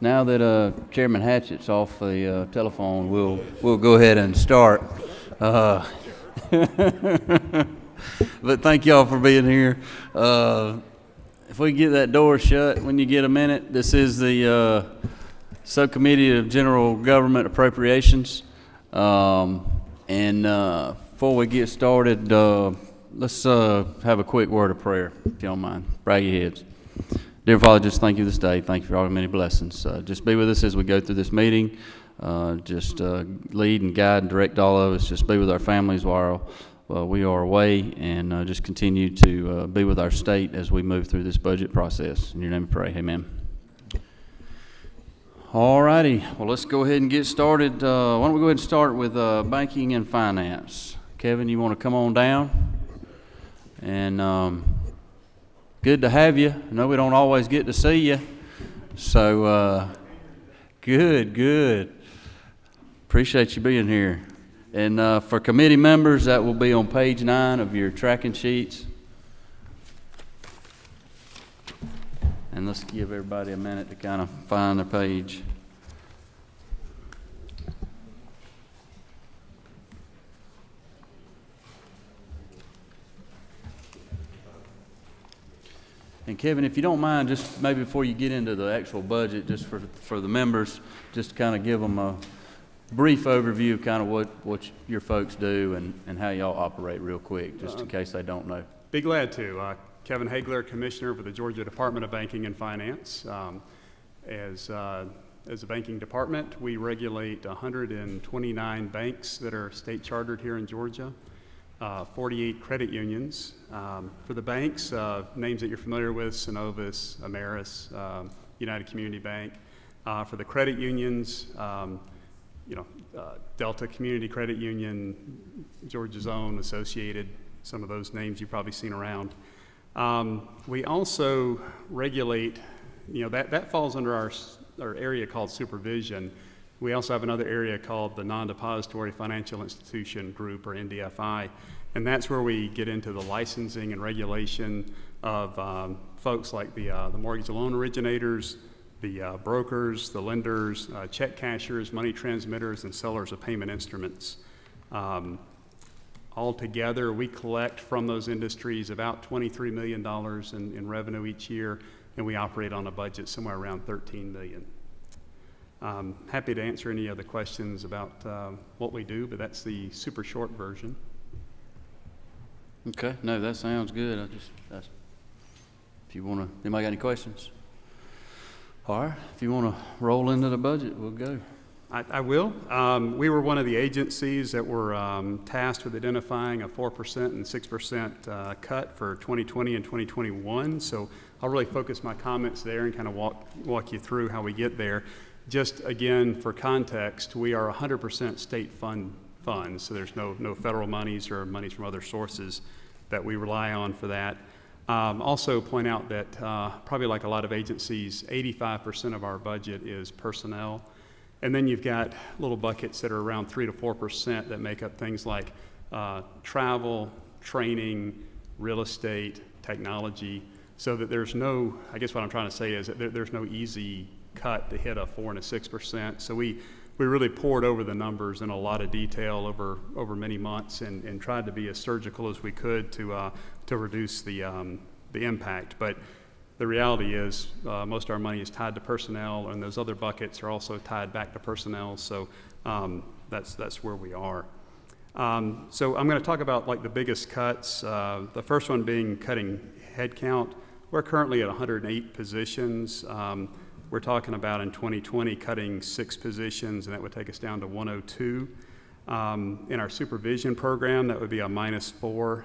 Now that Chairman Hatchett's off the telephone, we'll go ahead and start. But thank y'all for being here. If we can get that door shut when you get a minute. This is the Subcommittee of General Government Appropriations. Before we get started, let's have a quick word of prayer, if you don't mind. Bow your heads. Dear Father, just thank you this day. Thank you for all the many blessings. Just be with us as we go through this meeting. Just lead and guide and direct all of us. Just be with our families while we are away, and just continue to be with our state as we move through this budget process. In your name we pray, amen. All righty, well, let's go ahead and get started. Why don't we go ahead and start with banking and finance. Kevin, you want to come on down? And good to have you. I know we don't always get to see you. So, good. Appreciate you being here. And for committee members, that will be on page 9 of your tracking sheets. And let's give everybody a minute to kind of find their page. And Kevin, if you don't mind, just maybe before you get into the actual budget, just for the members, just to kind of give them a brief overview of kind of what your folks do and how y'all operate real quick, just in case they don't know. Be glad to. Kevin Hagler, Commissioner for the Georgia Department of Banking and Finance. As a banking department, we regulate 129 banks that are state chartered here in Georgia. 48 credit unions. For the banks, names that you're familiar with, Synovus, Ameris, United Community Bank. For the credit unions, Delta Community Credit Union, Georgia's Own, Associated, some of those names you've probably seen around. We also regulate, that falls under our area called supervision. We also have another area called the Non-Depository Financial Institution Group, or NDFI, and that's where we get into the licensing and regulation of folks like the mortgage loan originators, the brokers, the lenders, check cashers, money transmitters, and sellers of payment instruments. Altogether, we collect from those industries about $23 million in revenue each year, and we operate on a budget somewhere around $13 million. Happy to answer any other questions about what we do, but that's the super short version. Okay, no, that sounds good. If you want to, anybody got any questions? All right, if you want to roll into the budget, we'll go. I will. We were one of the agencies that were tasked with identifying a 4% and 6% cut for 2020 and 2021. So I'll really focus my comments there and kind of walk you through how we get there. Just again, for context, we are 100% state funds, so there's no federal monies or monies from other sources that we rely on for that. Also point out that probably like a lot of agencies, 85% of our budget is personnel. And then you've got little buckets that are around 3 to 4% that make up things like travel, training, real estate, technology, so that there's no, I guess what I'm trying to say is that there's no easy cut to hit a 4 and a 6%. So we really poured over the numbers in a lot of detail over many months and tried to be as surgical as we could to reduce the impact. But the reality is most of our money is tied to personnel, and those other buckets are also tied back to personnel. So that's where we are. So I'm going to talk about like the biggest cuts. The first one being cutting headcount. We're currently at 108 positions. We're talking about in 2020 cutting 6 positions, and that would take us down to 102. In our supervision program, that would be a -4.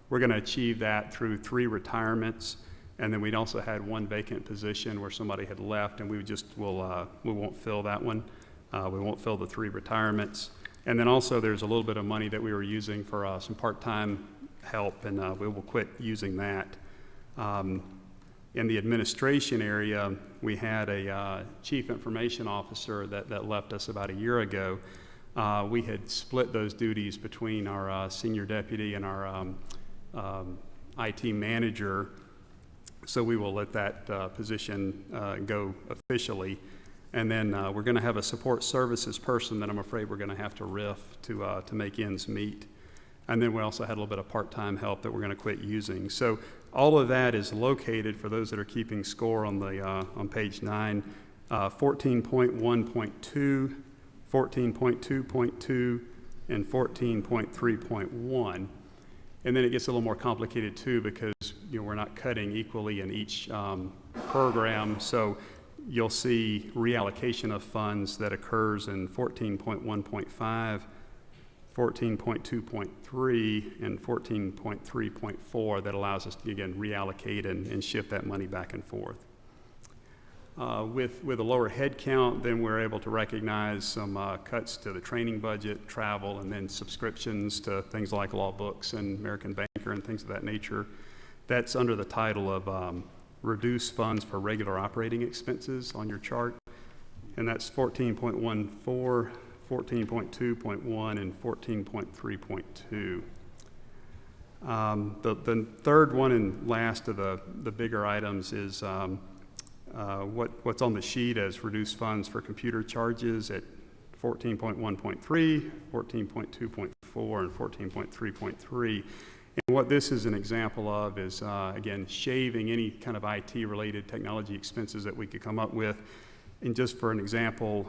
We're going to achieve that through 3 retirements, and then we'd also had 1 vacant position where somebody had left, and we won't fill that one. We won't fill the 3 retirements. And then also there's a little bit of money that we were using for some part-time help, and we will quit using that. In the administration area, we had a chief information officer that left us about a year ago. We had split those duties between our senior deputy and our IT manager. So we will let that position go officially. And then we're going to have a support services person that I'm afraid we're going to have to RIF to make ends meet. And then we also had a little bit of part-time help that we're going to quit using. So all of that is located, for those that are keeping score on the on page 9, 14.1.2, 14.2.2, and 14.3.1. And then it gets a little more complicated too, because we're not cutting equally in each program. So you'll see reallocation of funds that occurs in 14.1.5, 14.2.3, and 14.3.4 that allows us to, again, reallocate and shift that money back and forth. With a lower head count, then we're able to recognize some cuts to the training budget, travel, and then subscriptions to things like law books and American Banker and things of that nature. That's under the title of reduce funds for regular operating expenses on your chart. And that's 14.14, 14.2.1, and 14.3.2. The third one and last of the bigger items is what's on the sheet as reduced funds for computer charges at 14.1.3, 14.2.4, and 14.3.3. And what this is an example of is, again, shaving any kind of IT-related technology expenses that we could come up with. And just for an example,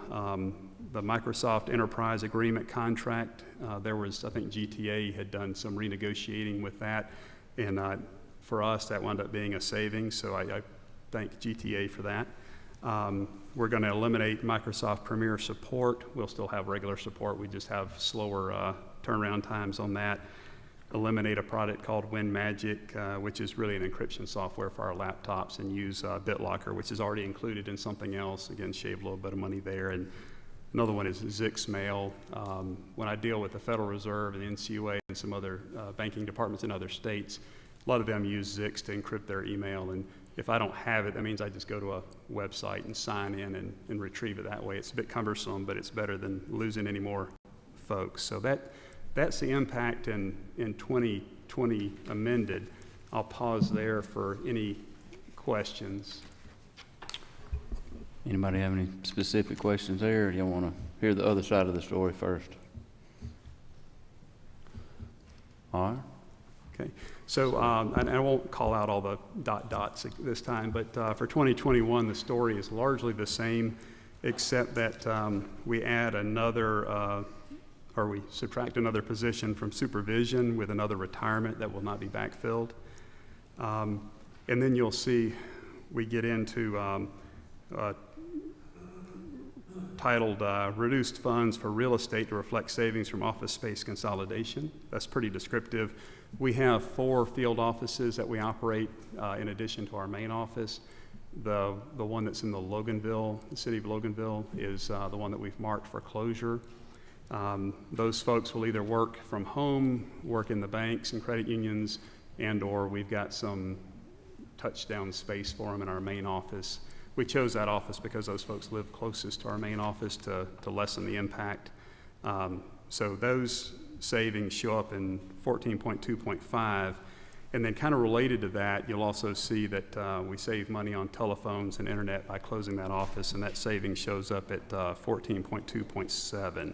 the Microsoft Enterprise Agreement contract, there was, I think GTA had done some renegotiating with that, and for us, that wound up being a savings, so I thank GTA for that. We're going to eliminate Microsoft Premier support. We'll still have regular support. We just have slower turnaround times on that. Eliminate a product called WinMagic, which is really an encryption software for our laptops, and use BitLocker, which is already included in something else. Again, shave a little bit of money there. And another one is Zix Mail. When I deal with the Federal Reserve and NCUA and some other banking departments in other states, a lot of them use Zix to encrypt their email. And if I don't have it, that means I just go to a website and sign in and retrieve it that way. It's a bit cumbersome, but it's better than losing any more folks. So that's the impact in 2020 amended. I'll pause there for any questions. Anybody have any specific questions there, or do you want to hear the other side of the story first? All right. Okay. So, and I won't call out all the dots this time, but for 2021, the story is largely the same, except that we add another or we subtract another position from supervision with another retirement that will not be backfilled. And then you'll see we get into titled Reduced Funds for Real Estate to Reflect Savings from Office Space Consolidation. That's pretty descriptive. We have 4 field offices that we operate in addition to our main office. The one that's in the city of Loganville, is the one that we've marked for closure. Those folks will either work from home, work in the banks and credit unions, and or we've got some touchdown space for them in our main office. We chose that office because those folks live closest to our main office to lessen the impact. So those savings show up in 14.2.5. And then kind of related to that, you'll also see that we save money on telephones and internet by closing that office, and that savings shows up at 14.2.7.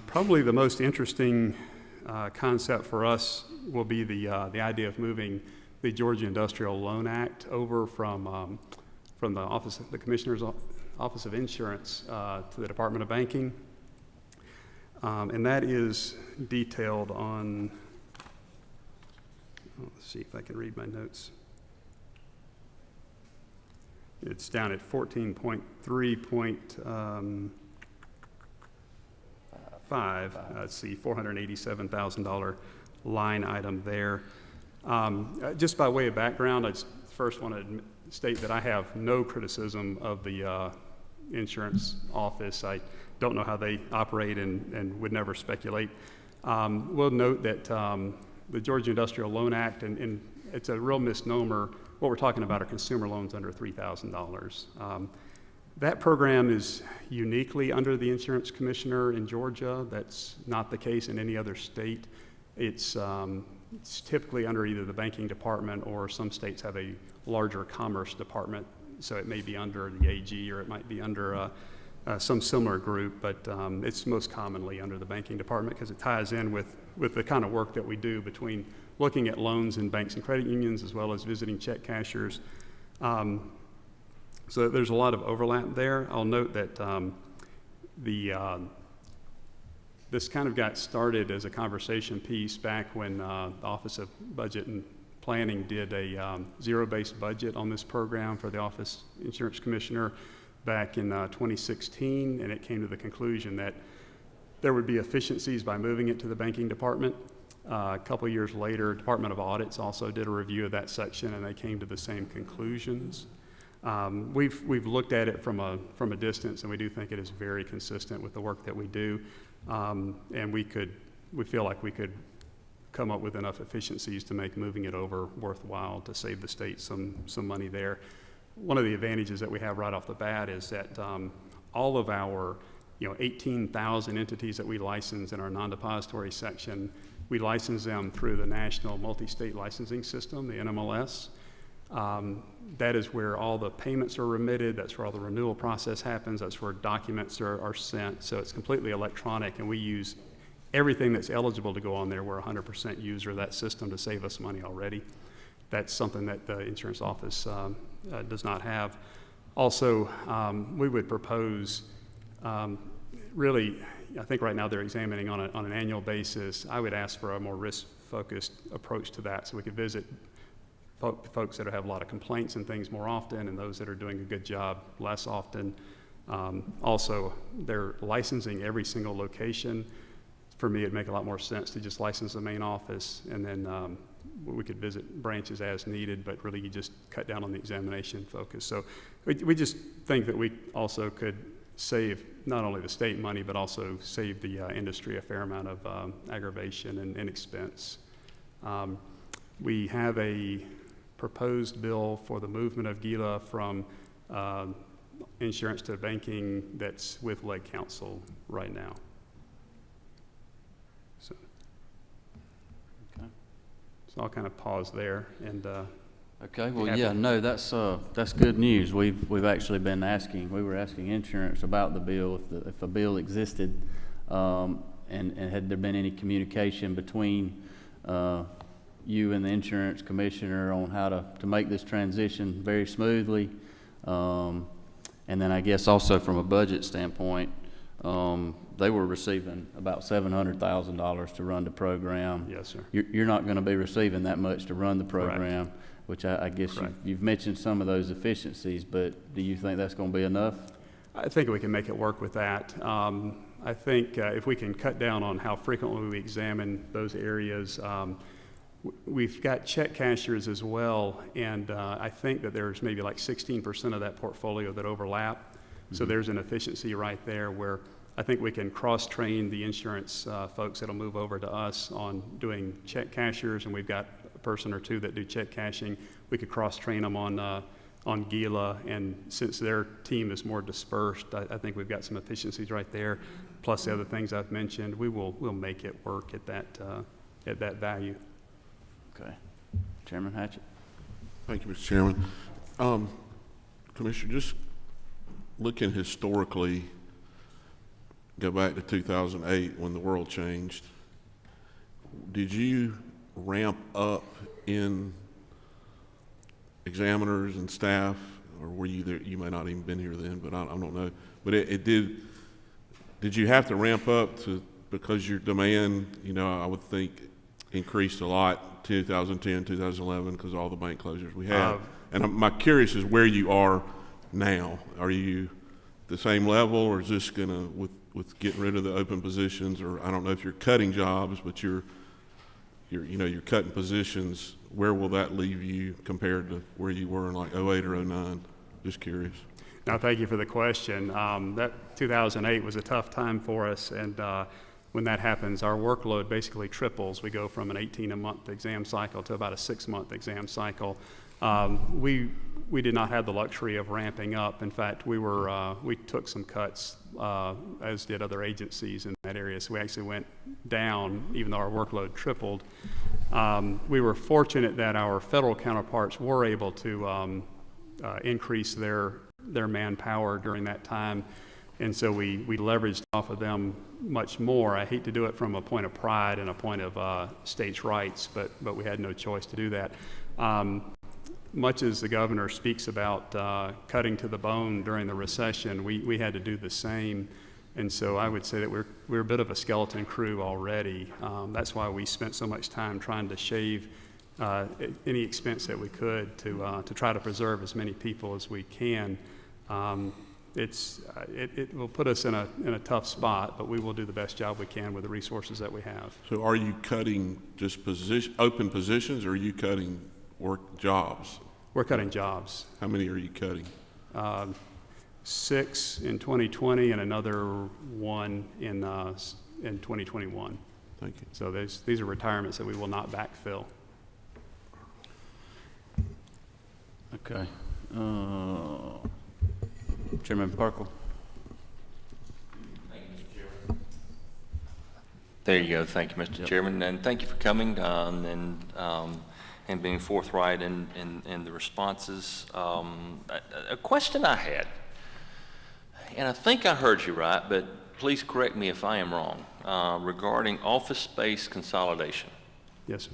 Probably the most interesting concept for us will be the idea of moving the Georgia Industrial Loan Act over from the Commissioner's Office of Insurance to the Department of Banking. And that is detailed on, let's see if I can read my notes. It's down at 14.3.5. Let's see, $487,000 line item there. Just by way of background, I just first want to state that I have no criticism of the insurance office. I don't know how they operate and would never speculate. We'll note that the Georgia Industrial Loan Act, and it's a real misnomer. What we're talking about are consumer loans under $3,000. That program is uniquely under the insurance commissioner in Georgia. That's not the case in any other state. It's It's typically under either the banking department, or some states have a larger commerce department, so it may be under the AG, or it might be under some similar group, but it's most commonly under the banking department because it ties in with the kind of work that we do between looking at loans in banks and credit unions as well as visiting check cashiers. So there's a lot of overlap there. I'll note that this kind of got started as a conversation piece back when the Office of Budget and Planning did a zero-based budget on this program for the Office Insurance Commissioner back in 2016, and it came to the conclusion that there would be efficiencies by moving it to the banking department. A couple of years later, Department of Audits also did a review of that section, and they came to the same conclusions. We've looked at it from a distance, and we do think it is very consistent with the work that we do, and we feel like we could come up with enough efficiencies to make moving it over worthwhile to save the state some money there. One of the advantages that we have right off the bat is that all of our 18,000 entities that we license in our non-depository section, we license them through the National Multi-State Licensing System, the NMLS. That is where all the payments are remitted. That's where all the renewal process happens. That's where documents are sent. So it's completely electronic, and we use everything that's eligible to go on there. We're 100% user of that system to save us money already. That's something that the insurance office does not have. Also, we would propose, really, I think right now they're examining on an annual basis. I would ask for a more risk-focused approach to that, so we could visit folks that have a lot of complaints and things more often, and those that are doing a good job less often. Also, they're licensing every single location. For me, it'd make a lot more sense to just license the main office, and then we could visit branches as needed, but really you just cut down on the examination focus. So we just think that we also could save not only the state money, but also save the industry a fair amount of aggravation and expense. We have a proposed bill for the movement of GILA from insurance to banking that's with Leg Council right now. So I'll kind of pause there and. Okay. Well, yeah. No, that's good news. We've actually been asking. We were asking insurance about the bill, if a bill existed, and had there been any communication between you and the insurance commissioner on how to make this transition very smoothly, and then I guess also from a budget standpoint. They were receiving about $700,000 to run the program. Yes, sir. You're not going to be receiving that much to run the program, correct. Which I guess you've mentioned some of those efficiencies, but do you think that's going to be enough? I think we can make it work with that. I think if we can cut down on how frequently we examine those areas, we've got check cashiers as well, and I think that there's maybe like 16% of that portfolio that overlap. Mm-hmm. So there's an efficiency right there where I think we can cross-train the insurance folks that'll move over to us on doing check cashiers, and we've got a person or two that do check cashing. We could cross-train them on GILA, and since their team is more dispersed, I think we've got some efficiencies right there. Plus the other things I've mentioned, we'll make it work at that value. Okay, Chairman Hatchett. Thank you, Mr. Chairman. Commissioner, just looking historically. Go back to 2008 when the world changed. Did you ramp up in examiners and staff, or were you there? You may not even been here then, but I don't know. But it did. Did you have to ramp up because your demand, I would think, increased a lot 2010, 2011 because of all the bank closures we had. And my curious is where you are now. Are you the same level, or is this gonna with getting rid of the open positions, or I don't know if you're cutting jobs, but you're cutting positions. Where will that leave you compared to where you were in like 08 or 09? Just curious. No, thank you for the question. That 2008 was a tough time for us, and when that happens, our workload basically triples. We go from an 18-month exam cycle to about a 6-month exam cycle. We did not have the luxury of ramping up. In fact, we took some cuts, as did other agencies in that area. So we actually went down, even though our workload tripled. We were fortunate that our federal counterparts were able to increase their manpower during that time, and so we leveraged off of them much more. I hate to do it from a point of pride and a point of states' rights, but we had no choice to do that. Much as the governor speaks about cutting to the bone during the recession, we had to do the same. And so I would say that we're a bit of a skeleton crew already. That's why we spent so much time trying to shave any expense that we could to try to preserve as many people as we can. It will put us in a tough spot, but we will do the best job we can with the resources that we have. So are you cutting just open positions, or are you cutting work jobs? We're cutting jobs. How many are you cutting? 6 in 2020 and another 1 in 2021. Thank you. So these are retirements that we will not backfill. Okay. Chairman Parkle. Thank you, Mr. Chairman. There you go. Thank you, Mr. Chairman, and thank you for coming and being forthright in the responses. A question I had, and I think I heard you right, but please correct me if I am wrong, regarding office space consolidation. Yes,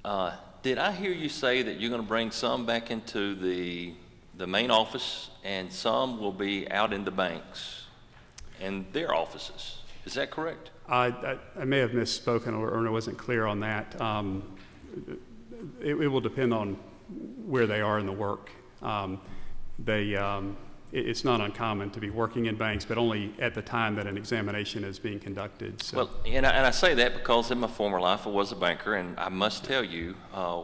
sir. Did I hear you say that you're going to bring some back into the main office and some will be out in the banks and their offices? Is that correct? I may have misspoken or I wasn't clear on that. It will depend on where they are in the work. It's not uncommon to be working in banks, but only at the time that an examination is being conducted. So. Well, and I say that because in my former life I was a banker, and I must tell you,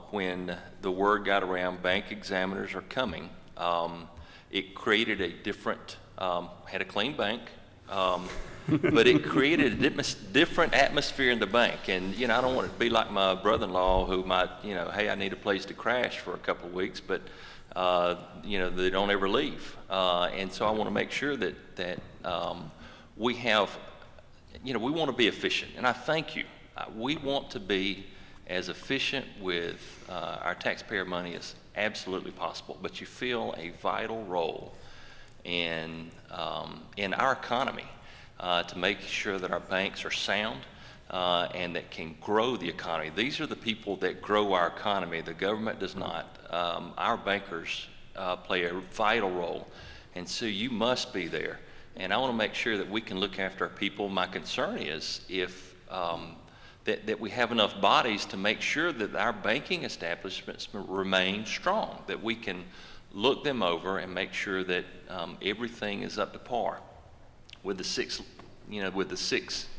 when the word got around bank examiners are coming, it created a different, had a clean bank, but it created a different atmosphere in the bank. And, I don't want it to be like my brother-in-law who might, hey, I need a place to crash for a couple of weeks, but they don't ever leave. And so I want to make sure that we have, we want to be efficient. And I thank you. We want to be as efficient with our taxpayer money as absolutely possible. But you feel a vital role in our economy to make sure that our banks are sound and that can grow the economy. These are the people that grow our economy. The government does not. Our bankers play a vital role, and so you must be there. And I want to make sure that we can look after our people. My concern is if that we have enough bodies to make sure that our banking establishments remain strong, that we can look them over and make sure that everything is up to par. With the six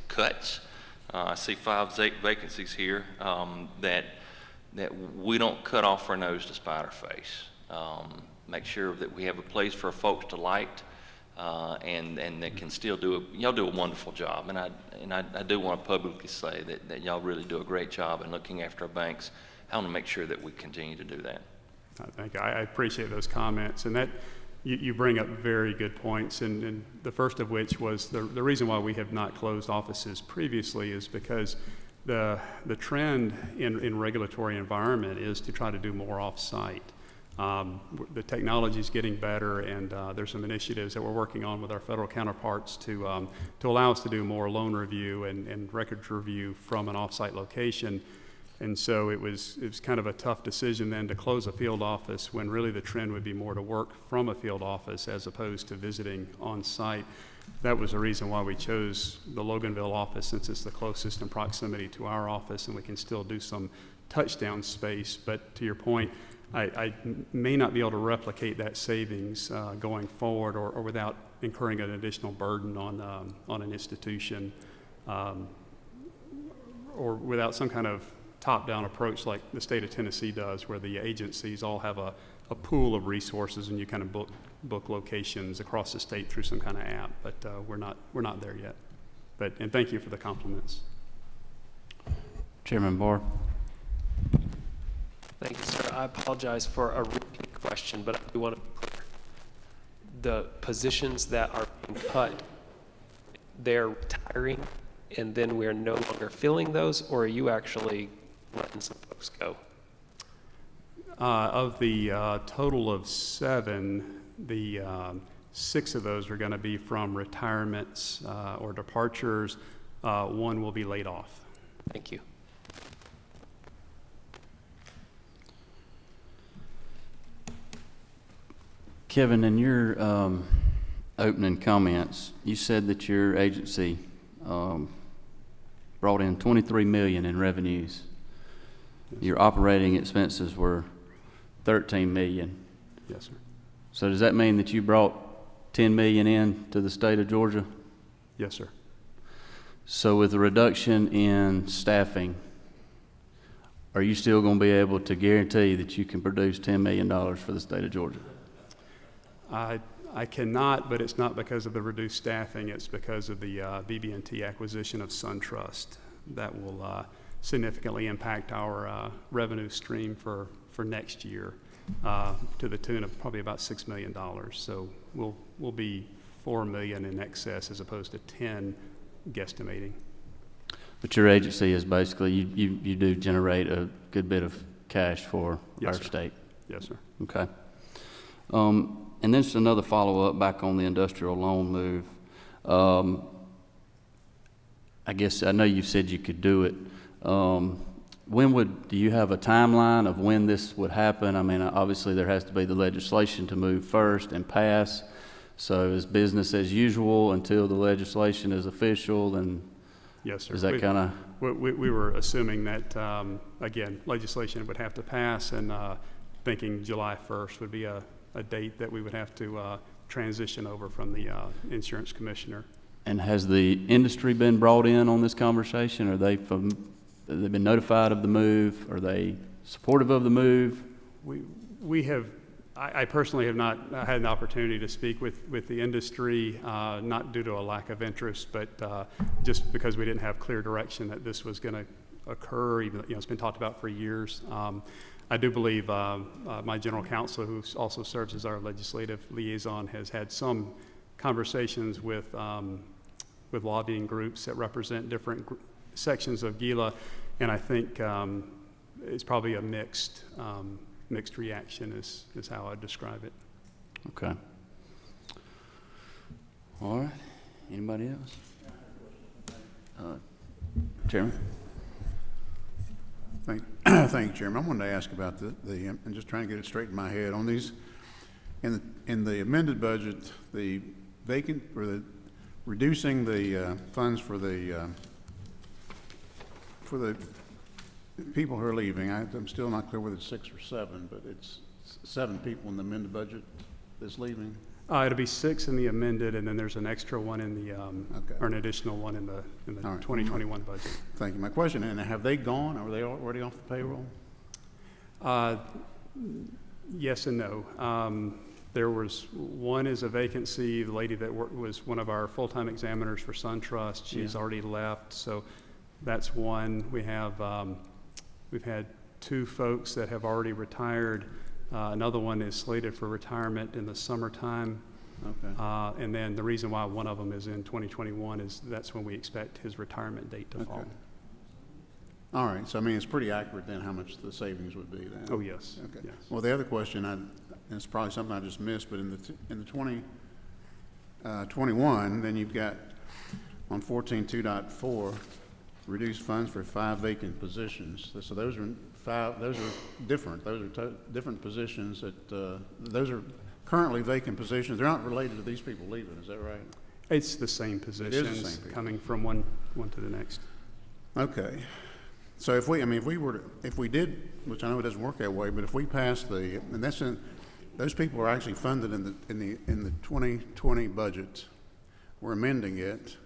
cuts, I see 5 vacancies here, that we don't cut off our nose to spite our face. Make sure that we have a place for folks to light, and that can still y'all do a wonderful job. And I do want to publicly say that y'all really do a great job in looking after our banks. I want to make sure that we continue to do that. Thank you. I appreciate those comments, and that you bring up very good points, and the first of which was the reason why we have not closed offices previously is because the trend in regulatory environment is to try to do more off-site. The technology is getting better, and there's some initiatives that we're working on with our federal counterparts to allow us to do more loan review and records review from an off-site location. And so it was kind of a tough decision then to close a field office when really the trend would be more to work from a field office as opposed to visiting on site. That was the reason why we chose the Loganville office, since it's the closest in proximity to our office and we can still do some touchdown space. But to your point, I may not be able to replicate that savings going forward or without incurring an additional burden on an institution or without some kind of top-down approach like the state of Tennessee does, where the agencies all have a pool of resources and you kind of book locations across the state through some kind of app. But we're not there yet. And thank you for the compliments. Chairman Barr. Thank you, sir. I apologize for a repeat question, but I do want to be clear. The positions that are being cut, they're retiring, and then we're no longer filling those, or are you actually letting some folks go? Of the total of 7, the 6 of those are going to be from retirements or departures. 1 will be laid off. Thank you. Kevin, in your opening comments, you said that your agency brought in $23 million in revenues. Your operating expenses were $13 million. Yes, sir. So does that mean that you brought $10 million in to the state of Georgia? Yes, sir. So with the reduction in staffing, are you still going to be able to guarantee that you can produce $10 million for the state of Georgia? I cannot, but it's not because of the reduced staffing. It's because of the BB&T acquisition of SunTrust. That will significantly impact our revenue stream for next year to the tune of probably about $6 million. So we'll be $4 million in excess as opposed to 10 guesstimating. But your agency is basically, you do generate a good bit of cash for Yes, our sir. state. Yes, sir. Okay. And then just another follow-up back on the industrial loan move. I guess, I know you said you could do it. Do you have a timeline of when this would happen? I mean, obviously there has to be the legislation to move first and pass. So is business as usual until the legislation is official? And Yes, sir. is that kind of? We were assuming that, again, legislation would have to pass, and thinking July 1st would be a date that we would have to transition over from the insurance commissioner. And has the industry been brought in on this conversation? Have they been notified of the move? Are they supportive of the move? We have, I personally have not had an opportunity to speak with the industry, not due to a lack of interest, but just because we didn't have clear direction that this was going to occur. Even, it's been talked about for years. I do believe my general counsel, who also serves as our legislative liaison, has had some conversations with lobbying groups that represent different sections of GILA, and I think it's probably a mixed reaction is how I'd describe it. Okay. All right. Anybody else? Chairman? Thank you, Chairman. I wanted to ask about and just trying to get it straight in my head on these, in the amended budget, the vacant, or the reducing the funds for the people who are leaving. I'm still not clear whether it's 6 or 7, but it's 7 people in the amended budget that's leaving. It'll be 6 in the amended, and then there's an extra one in the, Okay. or an additional one in the All right. 2021 budget. Thank you. My question, and have they gone? Are they already off the payroll? Yes and no. There was one is a vacancy. The lady that was one of our full-time examiners for SunTrust, she's already left, so that's one. We have we've had 2 folks that have already retired. Another one is slated for retirement in the summertime. Okay. And then the reason why one of them is in 2021 is that's when we expect his retirement date to fall. All right. So, I mean, it's pretty accurate then how much the savings would be then. Oh, yes. Okay. Yes. Well, the other question, and it's probably something I just missed, but in the 2021, then you've got on 14.2.4, reduced funds for 5 vacant positions. So those are 5. Those are different. Those are different positions that those are currently vacant positions. They're not related to these people leaving. Is that right? It's the same positions same people. coming from one to the next. Okay. So if we did, which I know it doesn't work that way, but if we pass and those people are actually funded in the 2020 budget. We're amending it.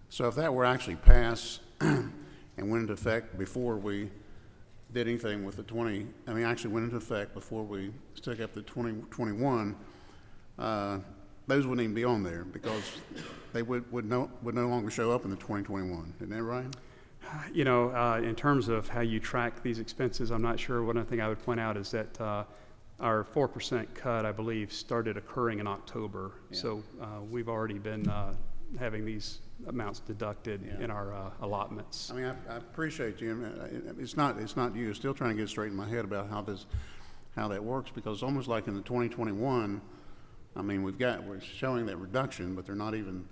So if that were actually passed and went into effect before we did anything with actually went into effect before we took up the 2021, those wouldn't even be on there because they would no longer show up in the 2021. Isn't that right? In terms of how you track these expenses, I'm not sure. One thing I would point out is that our 4% cut, I believe, started occurring in October. Yeah. So we've already been having these amounts deducted Yeah. in our allotments. I mean, I appreciate you, and it's not you, it's still trying to get straight in my head about how that works, because it's almost like in the 2021, I mean, we're showing that reduction, but they're not even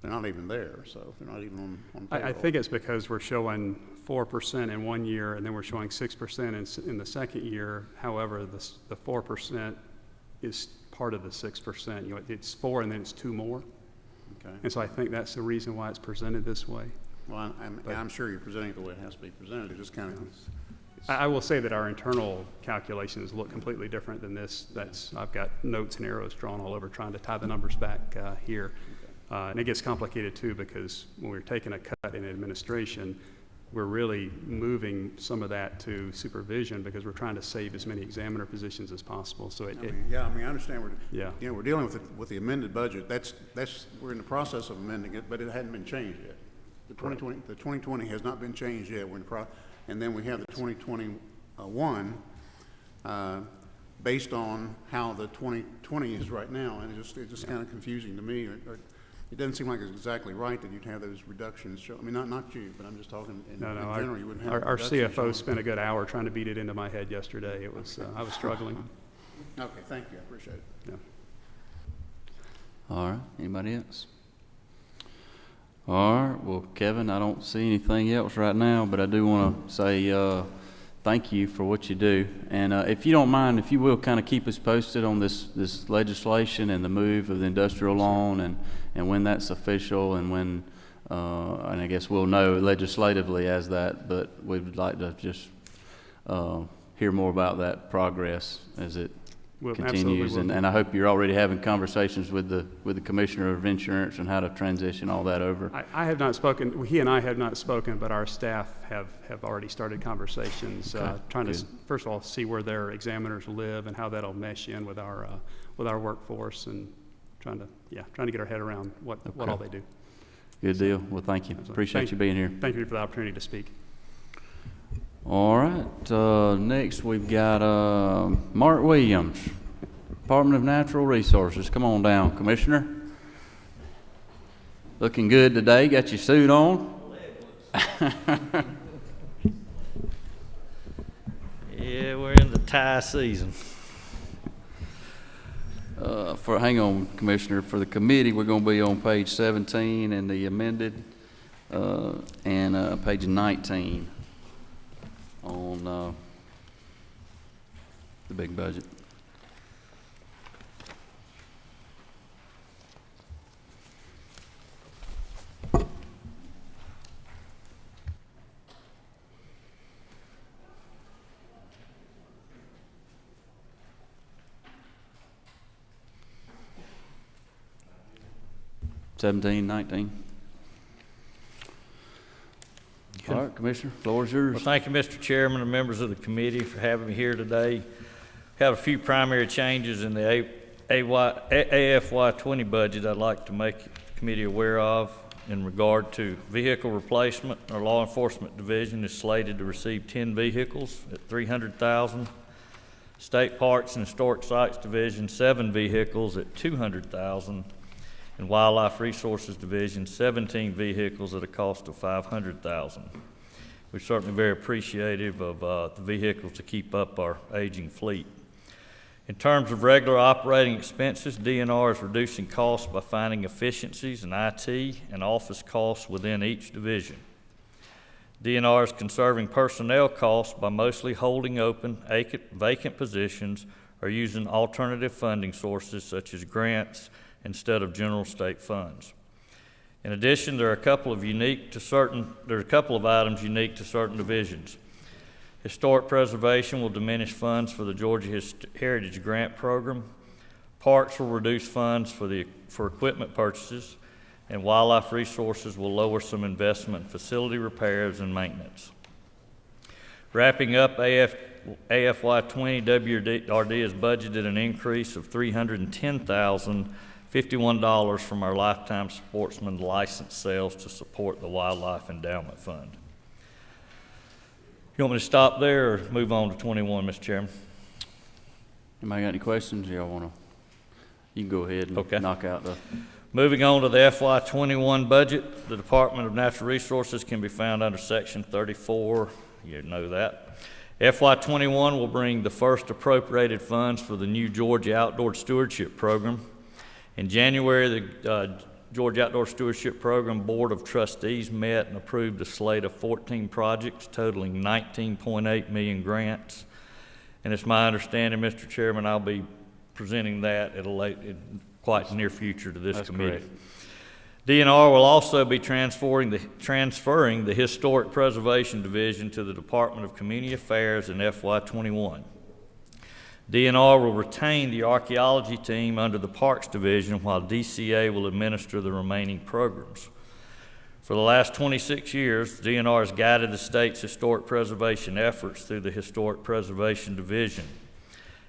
there, so they're not even on payroll. I think it's because we're showing 4% in one year, and then we're showing 6% in the second year. However, the 4% is part of the 6%. You know, it's 4 and then it's 2 more. Okay. And so I think that's the reason why it's presented this way. Well, I'm sure you're presenting it the way it has to be presented. It just kind of, I will say that our internal calculations look completely different than this. I've got notes and arrows drawn all over trying to tie the numbers back here. And it gets complicated too, because when we're taking a cut in administration, we're really moving some of that to supervision because we're trying to save as many examiner positions as possible. So I understand Yeah. we're dealing with the amended budget. We're in the process of amending it, but it hadn't been changed yet. The 2020 has not been changed yet. And then we have the 2021, based on how the 2020 is right now, and it's just kind of confusing to me. It doesn't seem like it's exactly right that you'd have those reductions show. I mean, not you, but I'm just talking in general. You wouldn't have our reductions CFO shown. spent a good hour trying to beat it into my head yesterday. It was I was struggling. Okay, thank you. I appreciate it. Yeah. All right, anybody else? All right, well, Kevin, I don't see anything else right now, but I do want to say thank you for what you do. And if you don't mind, if you will kind of keep us posted on this legislation and the move of the industrial loan and when that's official and when, and I guess we'll know legislatively as that, but we would like to just hear more about that progress as it continues. And I hope you're already having conversations with the Commissioner of Insurance and how to transition all that over. I have not spoken, he and I have not spoken, but our staff have already started conversations, trying to, first of all, see where their examiners live and how that'll mesh in with our workforce, and trying to get our head around what all they do. Good deal. Well, thank you. Appreciate you being here. Thank you for the opportunity to speak. All right, next we've got Mark Williams, Department of Natural Resources. Come on down, Commissioner. Looking good today. Got your suit on. Yeah, we're in the tie season. Hang on, Commissioner. For the committee, we're going to be on page 17 and the amended, and page 19. On the big budget. $17, $19. All right, Commissioner, floor is yours. Well, thank you, Mr. Chairman and members of the committee for having me here today. We have a few primary changes in the AFY 20 budget I'd like to make the committee aware of. In regard to vehicle replacement, our law enforcement division is slated to receive 10 vehicles at $300,000. State Parks and Historic Sites Division, 7 vehicles at $200,000. And Wildlife Resources Division, 17 vehicles at a cost of $500,000. We're certainly very appreciative of the vehicles to keep up our aging fleet. In terms of regular operating expenses, DNR is reducing costs by finding efficiencies in IT and office costs within each division. DNR is conserving personnel costs by mostly holding open vacant positions or using alternative funding sources such as grants instead of general state funds. In addition, there are a couple of items unique to certain divisions. Historic preservation will diminish funds for the Georgia Heritage Grant Program. Parks will reduce funds for equipment purchases, and Wildlife Resources will lower some investment in facility repairs and maintenance. Wrapping up, AFY 20 WRD has budgeted an increase of $310,051 from our Lifetime Sportsman license sales to support the Wildlife Endowment Fund. You want me to stop there or move on to 21, Mr. Chairman? Anybody got any questions? Y'all want to? You can go ahead Okay. and knock out the, Moving on to the FY '21 budget, the Department of Natural Resources can be found under Section 34. You know that. FY '21 will bring the first appropriated funds for the new Georgia Outdoor Stewardship Program. In January, the Georgia Outdoor Stewardship Program Board of Trustees met and approved a slate of 14 projects totaling 19.8 million grants. And it's my understanding, Mr. Chairman, I'll be presenting that at a quite near future to this That's committee. correct. DNR will also be transferring the Historic Preservation Division to the Department of Community Affairs in FY '21. DNR will retain the archaeology team under the Parks Division while DCA will administer the remaining programs. For the last 26 years, DNR has guided the state's historic preservation efforts through the Historic Preservation Division.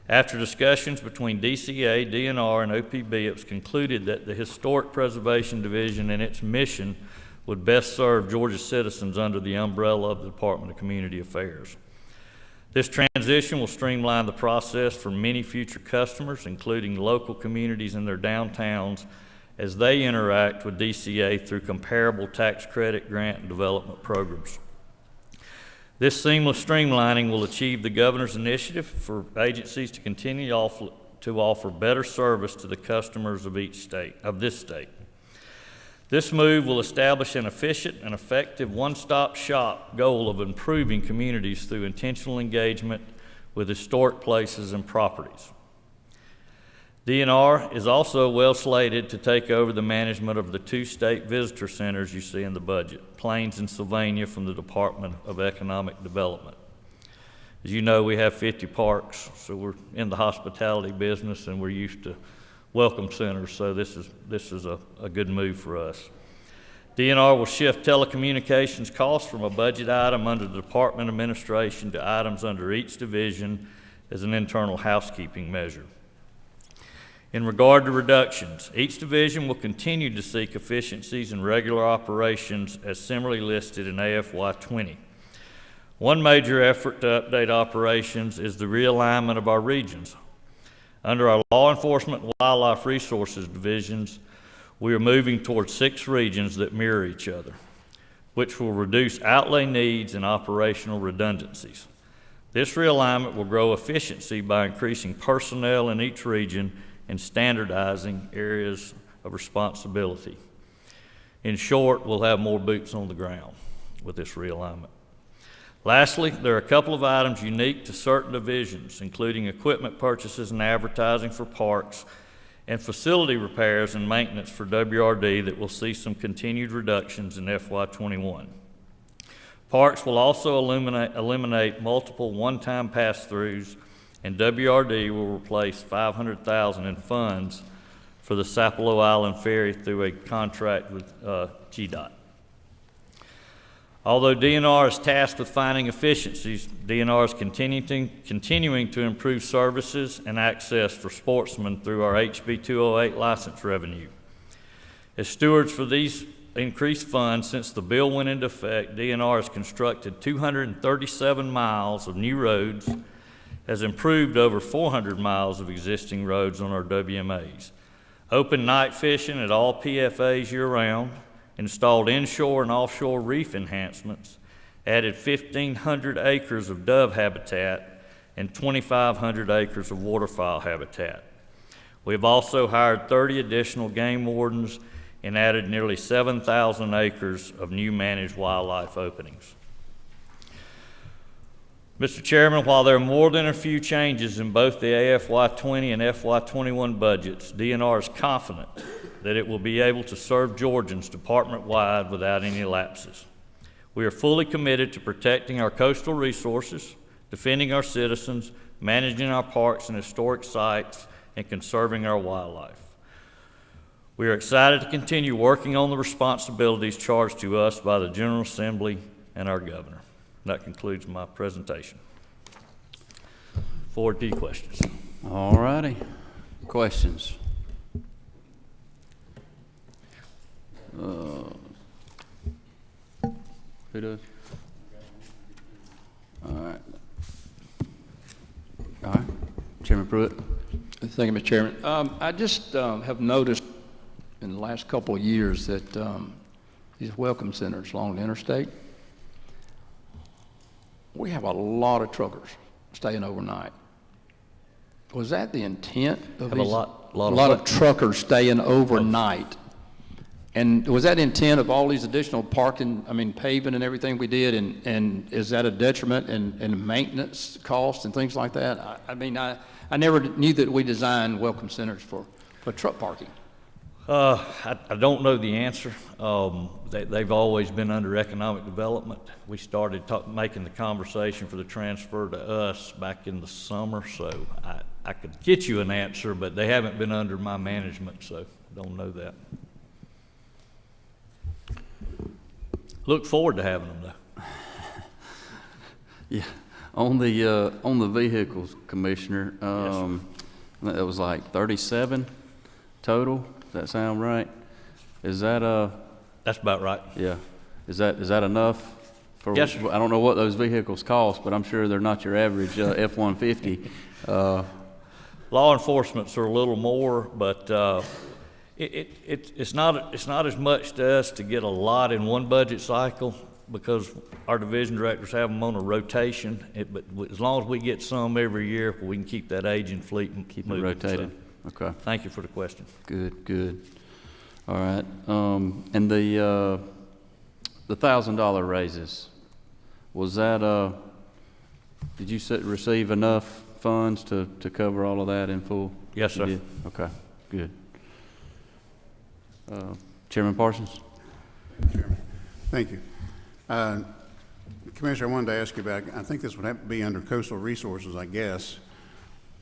After discussions between DCA, DNR, and OPB, it was concluded that the Historic Preservation Division and its mission would best serve Georgia citizens under the umbrella of the Department of Community Affairs. This transition will streamline the process for many future customers, including local communities in their downtowns, as they interact with DCA through comparable tax credit, grant, and development programs. This seamless streamlining will achieve the governor's initiative for agencies to continue to offer better service to the customers of this state. This move will establish an efficient and effective one-stop shop goal of improving communities through intentional engagement with historic places and properties. DNR is also well slated to take over the management of the 2 state visitor centers you see in the budget, Plains and Sylvania, from the Department of Economic Development. As you know, we have 50 parks, so we're in the hospitality business and we're used to welcome centers, so this is a good move for us. DNR will shift telecommunications costs from a budget item under the Department Administration to items under each division as an internal housekeeping measure. In regard to reductions, each division will continue to seek efficiencies in regular operations as similarly listed in AFY '20. One major effort to update operations is the realignment of our regions. Under our law enforcement and wildlife resources divisions, we are moving towards 6 regions that mirror each other, which will reduce outlay needs and operational redundancies. This realignment will grow efficiency by increasing personnel in each region and standardizing areas of responsibility. In short, we'll have more boots on the ground with this realignment. Lastly, there are a couple of items unique to certain divisions, including equipment purchases and advertising for parks and facility repairs and maintenance for WRD that will see some continued reductions in FY '21. Parks will also eliminate multiple one-time pass-throughs, and WRD will replace $500,000 in funds for the Sapelo Island Ferry through a contract with GDOT. Although DNR is tasked with finding efficiencies, DNR is continuing to improve services and access for sportsmen through our HB 208 license revenue. As stewards for these increased funds, since the bill went into effect, DNR has constructed 237 miles of new roads, has improved over 400 miles of existing roads on our WMAs, opened night fishing at all PFAs year-round, installed inshore and offshore reef enhancements, added 1,500 acres of dove habitat, and 2,500 acres of waterfowl habitat. We've also hired 30 additional game wardens and added nearly 7,000 acres of new managed wildlife openings. Mr. Chairman, while there are more than a few changes in both the AFY '20 and FY '21 budgets, DNR is confident that it will be able to serve Georgians department-wide without any lapses. We are fully committed to protecting our coastal resources, defending our citizens, managing our parks and historic sites, and conserving our wildlife. We are excited to continue working on the responsibilities charged to us by the General Assembly and our governor. That concludes my presentation. Forward to your questions. all righty. Questions? Who does? All right. Chairman Pruitt. Thank you, Mr. Chairman. I just have noticed in the last couple of years that these welcome centers along the interstate, we have a lot of truckers staying overnight. Was that the intent of Have these? a lot of truckers staying overnight. And was that the intent of all these additional parking, paving and everything we did? And is that a detriment in maintenance costs and things like that? I never knew that we designed welcome centers for truck parking. I don't know the answer. They've always been under economic development. We started making the conversation for the transfer to us back in the summer, so I could get you an answer, but they haven't been under my management, so I don't know that. Look forward to having them, though. Yeah, on the vehicles, Commissioner, that was like 37 total. Does that sound right? Is that That's about right. Yeah, is that enough? For, yes, sir. I don't know what those vehicles cost, but I'm sure they're not your average F-150. Law enforcement's are a little more, but it's not as much to us to get a lot in one budget cycle because our division directors have them on a rotation. But as long as we get some every year, we can keep that aging fleet and keep moving. Rotated. So, okay. thank you for the question. Good. All right. And the $1,000 raises, was that did you receive enough funds to cover all of that in full? Yes, sir. Okay. Good. Chairman Parsons. Thank you. Commissioner, I wanted to ask you about, I think this would have to be under coastal resources, I guess,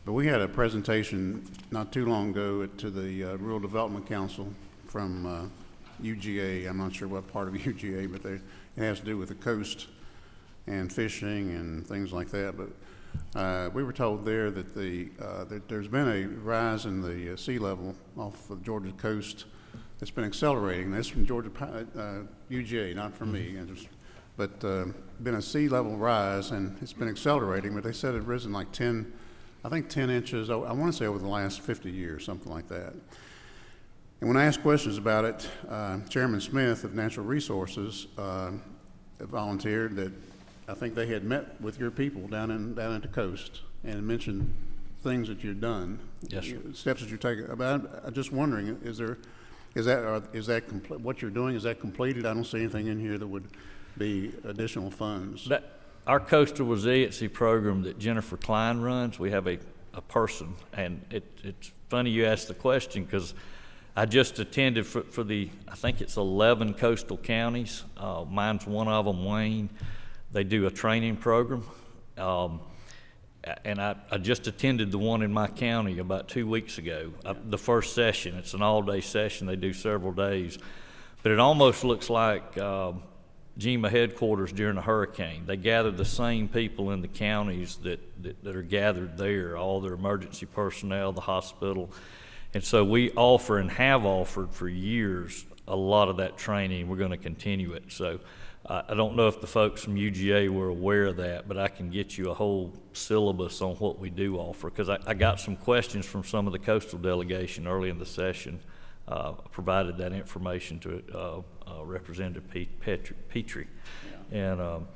but we had a presentation not too long ago to the Rural Development Council from UGA. I'm not sure what part of UGA, but it has to do with the coast and fishing and things like that. But we were told there that that there's been a rise in the sea level off the Georgia coast. It's been accelerating. That's from Georgia UGA, not from me. But been a sea level rise, and it's been accelerating. But they said it risen like 10 inches. I want to say over the last 50 years, something like that. And when I asked questions about it, Chairman Smith of Natural Resources volunteered that I think they had met with your people down at the coast and mentioned things that you've done. Yes, sir. Steps that you're taking. I'm just wondering, is that what you're doing? Is that completed? I don't see anything in here that would be additional funds. Our coastal resiliency program that Jennifer Klein runs, we have a person, and it's funny you asked the question because I just attended for the, I think it's 11 coastal counties. Mine's one of them, Wayne. They do a training program. And I just attended the one in my county about 2 weeks ago, the first session. It's an all-day session. They do several days. But it almost looks like GEMA headquarters during a hurricane. They gather the same people in the counties that are gathered there, all their emergency personnel, the hospital. And so we offer and have offered for years a lot of that training. We're going to continue it. So I don't know if the folks from UGA were aware of that, but I can get you a whole syllabus on what we do offer, because I got some questions from some of the coastal delegation early in the session. Provided that information to Representative Petrie. Yeah. And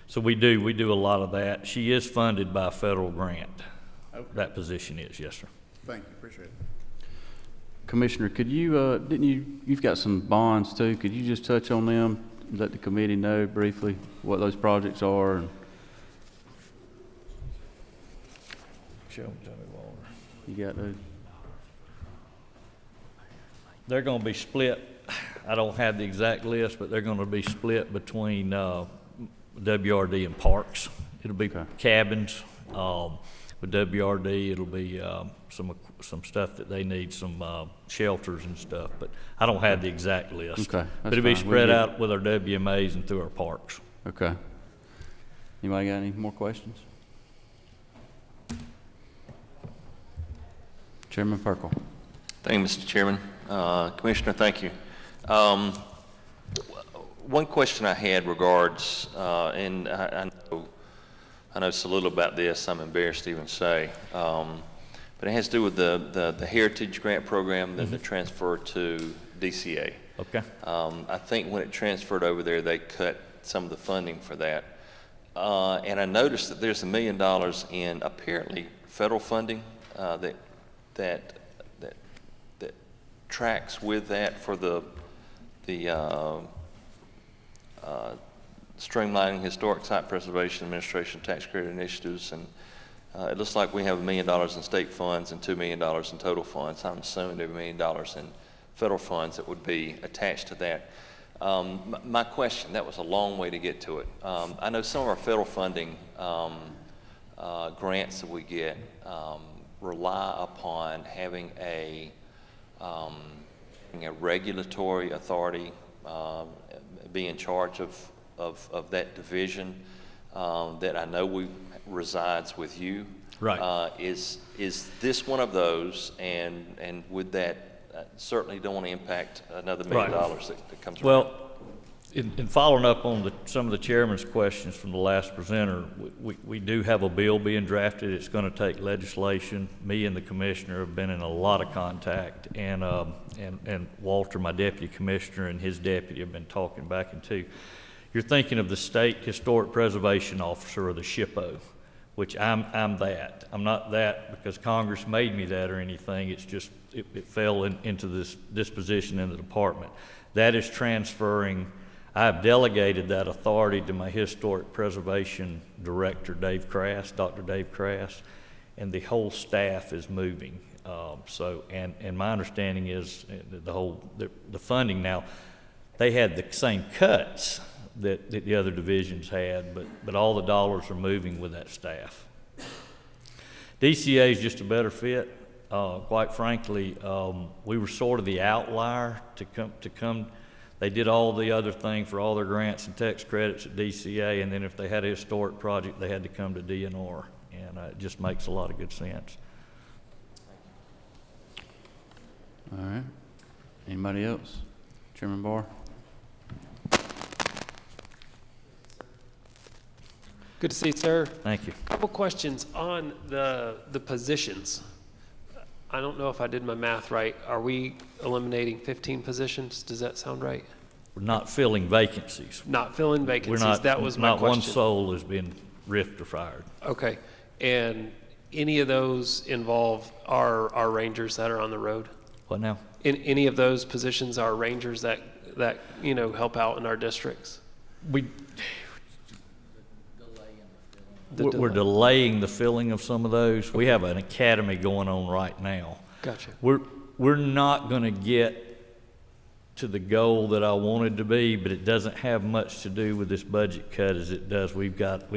so we do a lot of that. She is funded by a federal grant. Okay. That position is, yes, sir. Thank you, appreciate it. Commissioner, could you, you've got some bonds too, could you just touch on them? Let the committee know briefly what those projects are. Show them to me, Walter. You got those? They're going to be split. I don't have the exact list, but they're going to be split between WRD and parks. It'll be cabins. With WRD, it'll be some stuff that they need, some shelters and stuff. But I don't have the exact list. Okay, but it'll be spread out with our WMAs and through our parks. Okay. Anybody got any more questions? Chairman Perkle. Thank you, Mr. Chairman. Commissioner, thank you. One question I had regards, and I know so little about this, I'm embarrassed to even say, but but it has to do with the Heritage Grant Program, then the transfer to DCA. Okay. I think when it transferred over there, they cut some of the funding for that. And I noticed that there's $1 million in apparently federal funding that tracks with that for the streamlining historic site preservation administration tax credit initiatives, and it looks like we have $1 million in state funds and $2 million in total funds. I'm assuming there's $1 million in federal funds that would be attached to that. My question, that was a long way to get to it. I know some of our federal funding grants that we get rely upon having a regulatory authority be in charge of that division that I know resides with you. Right. Is this one of those, and would that certainly don't want to impact another $1 million that comes around? Well, in following up on some of the chairman's questions from the last presenter, we do have a bill being drafted. It's going to take legislation. Me and the commissioner have been in a lot of contact, and Walter, my deputy commissioner, and his deputy have been talking back and two. You're thinking of the State Historic Preservation Officer, or the SHPO, which I'm that. I'm not that because Congress made me that or anything. It's just it fell into this position in the department. That is transferring. I've delegated that authority to my Historic Preservation Director, Dave Crass, Dr. Dave Crass, and the whole staff is moving. And my understanding is the funding now, they had the same cuts that the other divisions had, but all the dollars are moving with that staff. DCA is just a better fit. Quite frankly, we were sort of the outlier to come. They did all the other thing for all their grants and tax credits at DCA, and then if they had a historic project, they had to come to DNR, and it just makes a lot of good sense. All right. Anybody else? Chairman Barr? Good to see you, sir. Thank you. Couple questions on the positions. I don't know if I did my math right. Are we eliminating 15 positions? Does that sound right? We're not filling vacancies. Not filling vacancies. We're not, that was my not question. one soul has been riffed or fired. Okay. And any of those involve our rangers that are on the road? What now? In any of those positions are rangers that help out in our districts? We're delaying the filling of some of those. We have an academy going on right now. Gotcha. We're not going to get to the goal that I wanted to be, but it doesn't have much to do with this budget cut as it does. We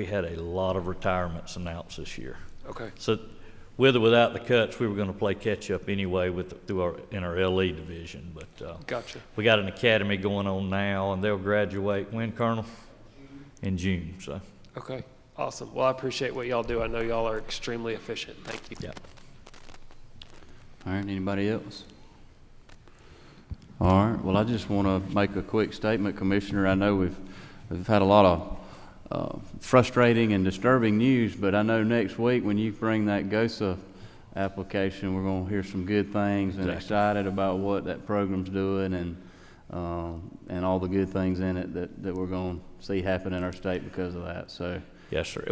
had a lot of retirements announced this year. Okay. So with or without the cuts, we were going to play catch up anyway in our LE division. But Gotcha. we got an academy going on now, and they'll graduate when, Colonel? In June. So. Okay. Awesome. Well, I appreciate what y'all do. I know y'all are extremely efficient. Thank you. Yeah. All right, anybody else? All right, well, I just want to make a quick statement, Commissioner. I know we've had a lot of frustrating and disturbing news, but I know next week when you bring that GOSA application, we're going to hear some good things and excited about what that program's doing and all the good things in it that we're going to see happen in our state because of that. So. Yes, sir.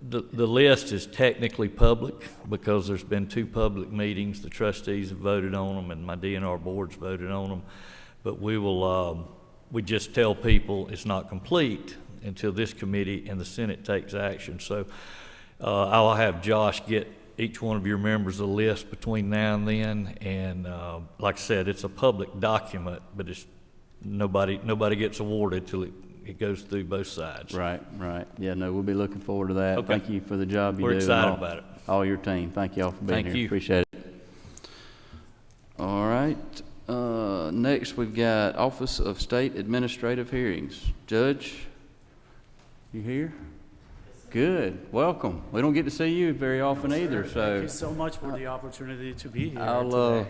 The list is technically public because there's been 2 public meetings. The trustees have voted on them, and my DNR board's voted on them. But we just tell people it's not complete until this committee and the Senate takes action. So I'll have Josh get each one of your members a list between now and then. And like I said, it's a public document, but it's nobody gets awarded till it goes through both sides. Right. Yeah, no, we'll be looking forward to that. Okay. Thank you for the job you do. We're excited about it. All your team. Thank you all for being Thank here. you. Appreciate it. All right. Next, we've got Office of State Administrative Hearings. Judge, you here? Good. Welcome. We don't get to see you very often either, so. Thank you so much for the opportunity to be here I'll, today.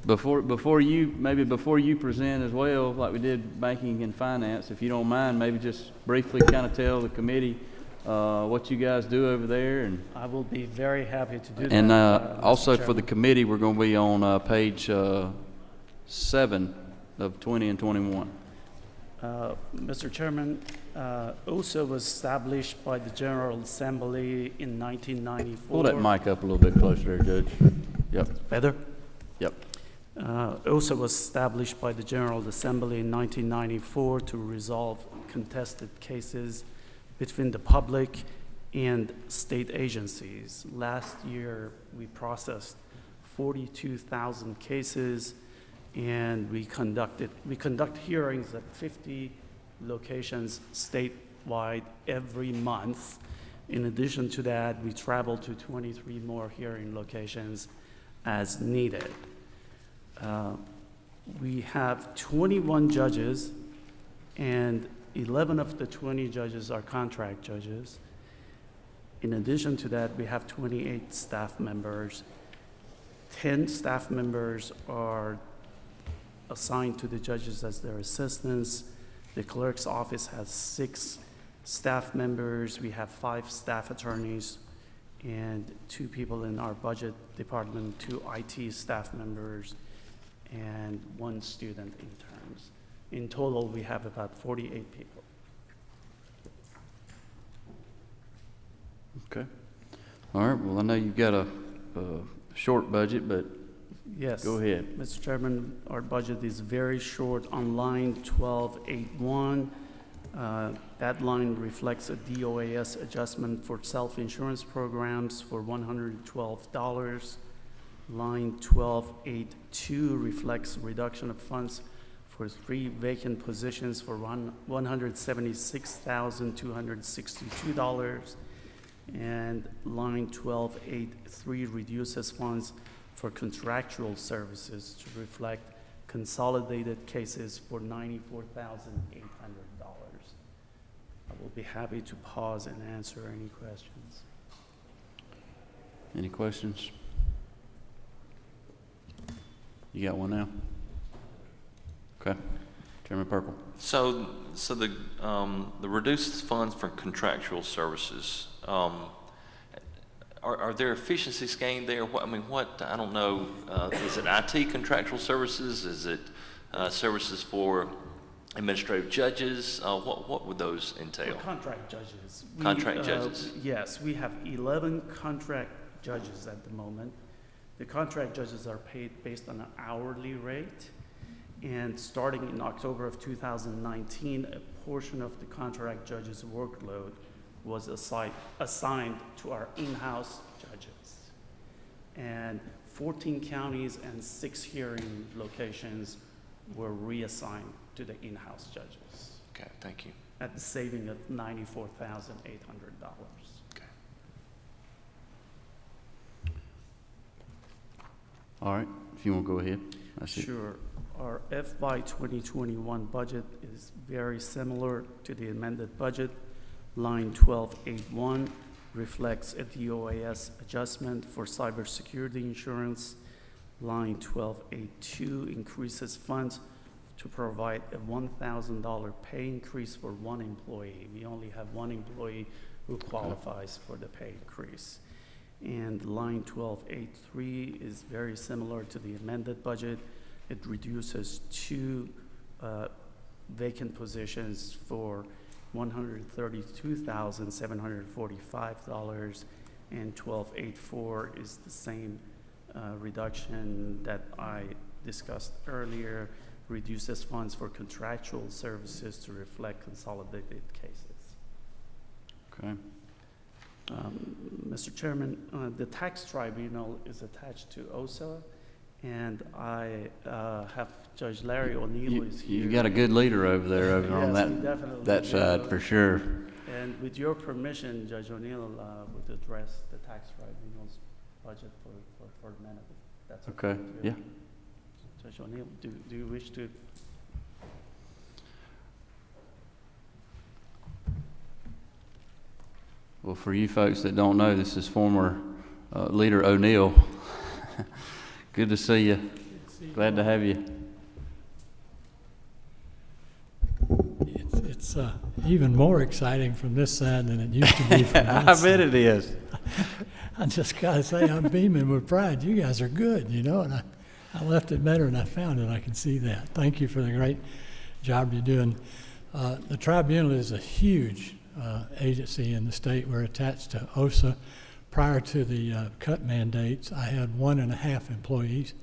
before you present as well, like we did banking and finance, if you don't mind, maybe just briefly kind of tell the committee what you guys do over there, and I will be very happy to do that. and Mr. also for the Chairman. committee, we're going to be on page 7 of 20 and 21. Mr. Chairman, OSA was established by the General Assembly in 1994. Pull that mic up a little bit closer there, Judge. Yep, Better? yep. OSA was established by the General Assembly in 1994 to resolve contested cases between the public and state agencies. Last year, we processed 42,000 cases, and we conduct hearings at 50 locations statewide every month. In addition to that, we travel to 23 more hearing locations as needed. We have 21 judges, and 11 of the 20 judges are contract judges. In addition to that, we have 28 staff members. 10 staff members are assigned to the judges as their assistants. The clerk's office has 6 staff members. We have 5 staff attorneys and 2 people in our budget department, 2 IT staff members, and 1 student interns. In total, we have about 48 people. Okay. All right, well, I know you've got a short budget, but Yes. go ahead. Mr. Chairman, our budget is very short on line 1281. That line reflects a DOAS adjustment for self-insurance programs for $112. Line 1282 reflects reduction of funds for 3 vacant positions for $176,262. And line 1283 reduces funds for contractual services to reflect consolidated cases for $94,800. I will be happy to pause and answer any questions. Any questions? You got one now? Okay. Chairman Purple. So the reduced funds for contractual services, are there efficiencies gained there? I don't know, is it IT contractual services? Is it services for administrative judges? What would those entail? For contract judges. Contract judges. Yes, we have 11 contract judges at the moment. The contract judges are paid based on an hourly rate. And starting in October of 2019, a portion of the contract judges' workload was assigned to our in-house judges. And 14 counties and 6 hearing locations were reassigned to the in-house judges Okay, thank you. at the saving of $94,800. Okay. All right, if you want to go ahead. That's it. Sure. Our FY 2021 budget is very similar to the amended budget. Line 1281 reflects a DOAS adjustment for cybersecurity insurance. Line 1282 increases funds to provide a $1,000 pay increase for 1 employee. We only have 1 employee who qualifies for the pay increase. And line 1283 is very similar to the amended budget. It reduces 2 vacant positions for $132,745, and 1284 is the same reduction that I discussed earlier, reduces funds for contractual services to reflect consolidated cases. Okay. Mr. Chairman, the tax tribunal is attached to OSA, and I have Judge Larry O'Neill is here. You got a good leader over there, over on Yes, we definitely that do. side, for sure. And with your permission, Judge O'Neill would address the tax tribunal's budget for a minute. If that's okay. Okay, with you. yeah. Judge O'Neill, do you wish to? Well, for you folks that don't know, this is former Leader O'Neill. Good to see you. Glad to have you. even more exciting from this side than it used to be from that I side. bet it is. I just got to say, I'm beaming with pride. You guys are good, you know, and I left it better than I found it. I can see that. Thank you for the great job you're doing. The tribunal is a huge agency in the state. We're attached to OSA. Prior to the cut mandates, I had 1.5 employees,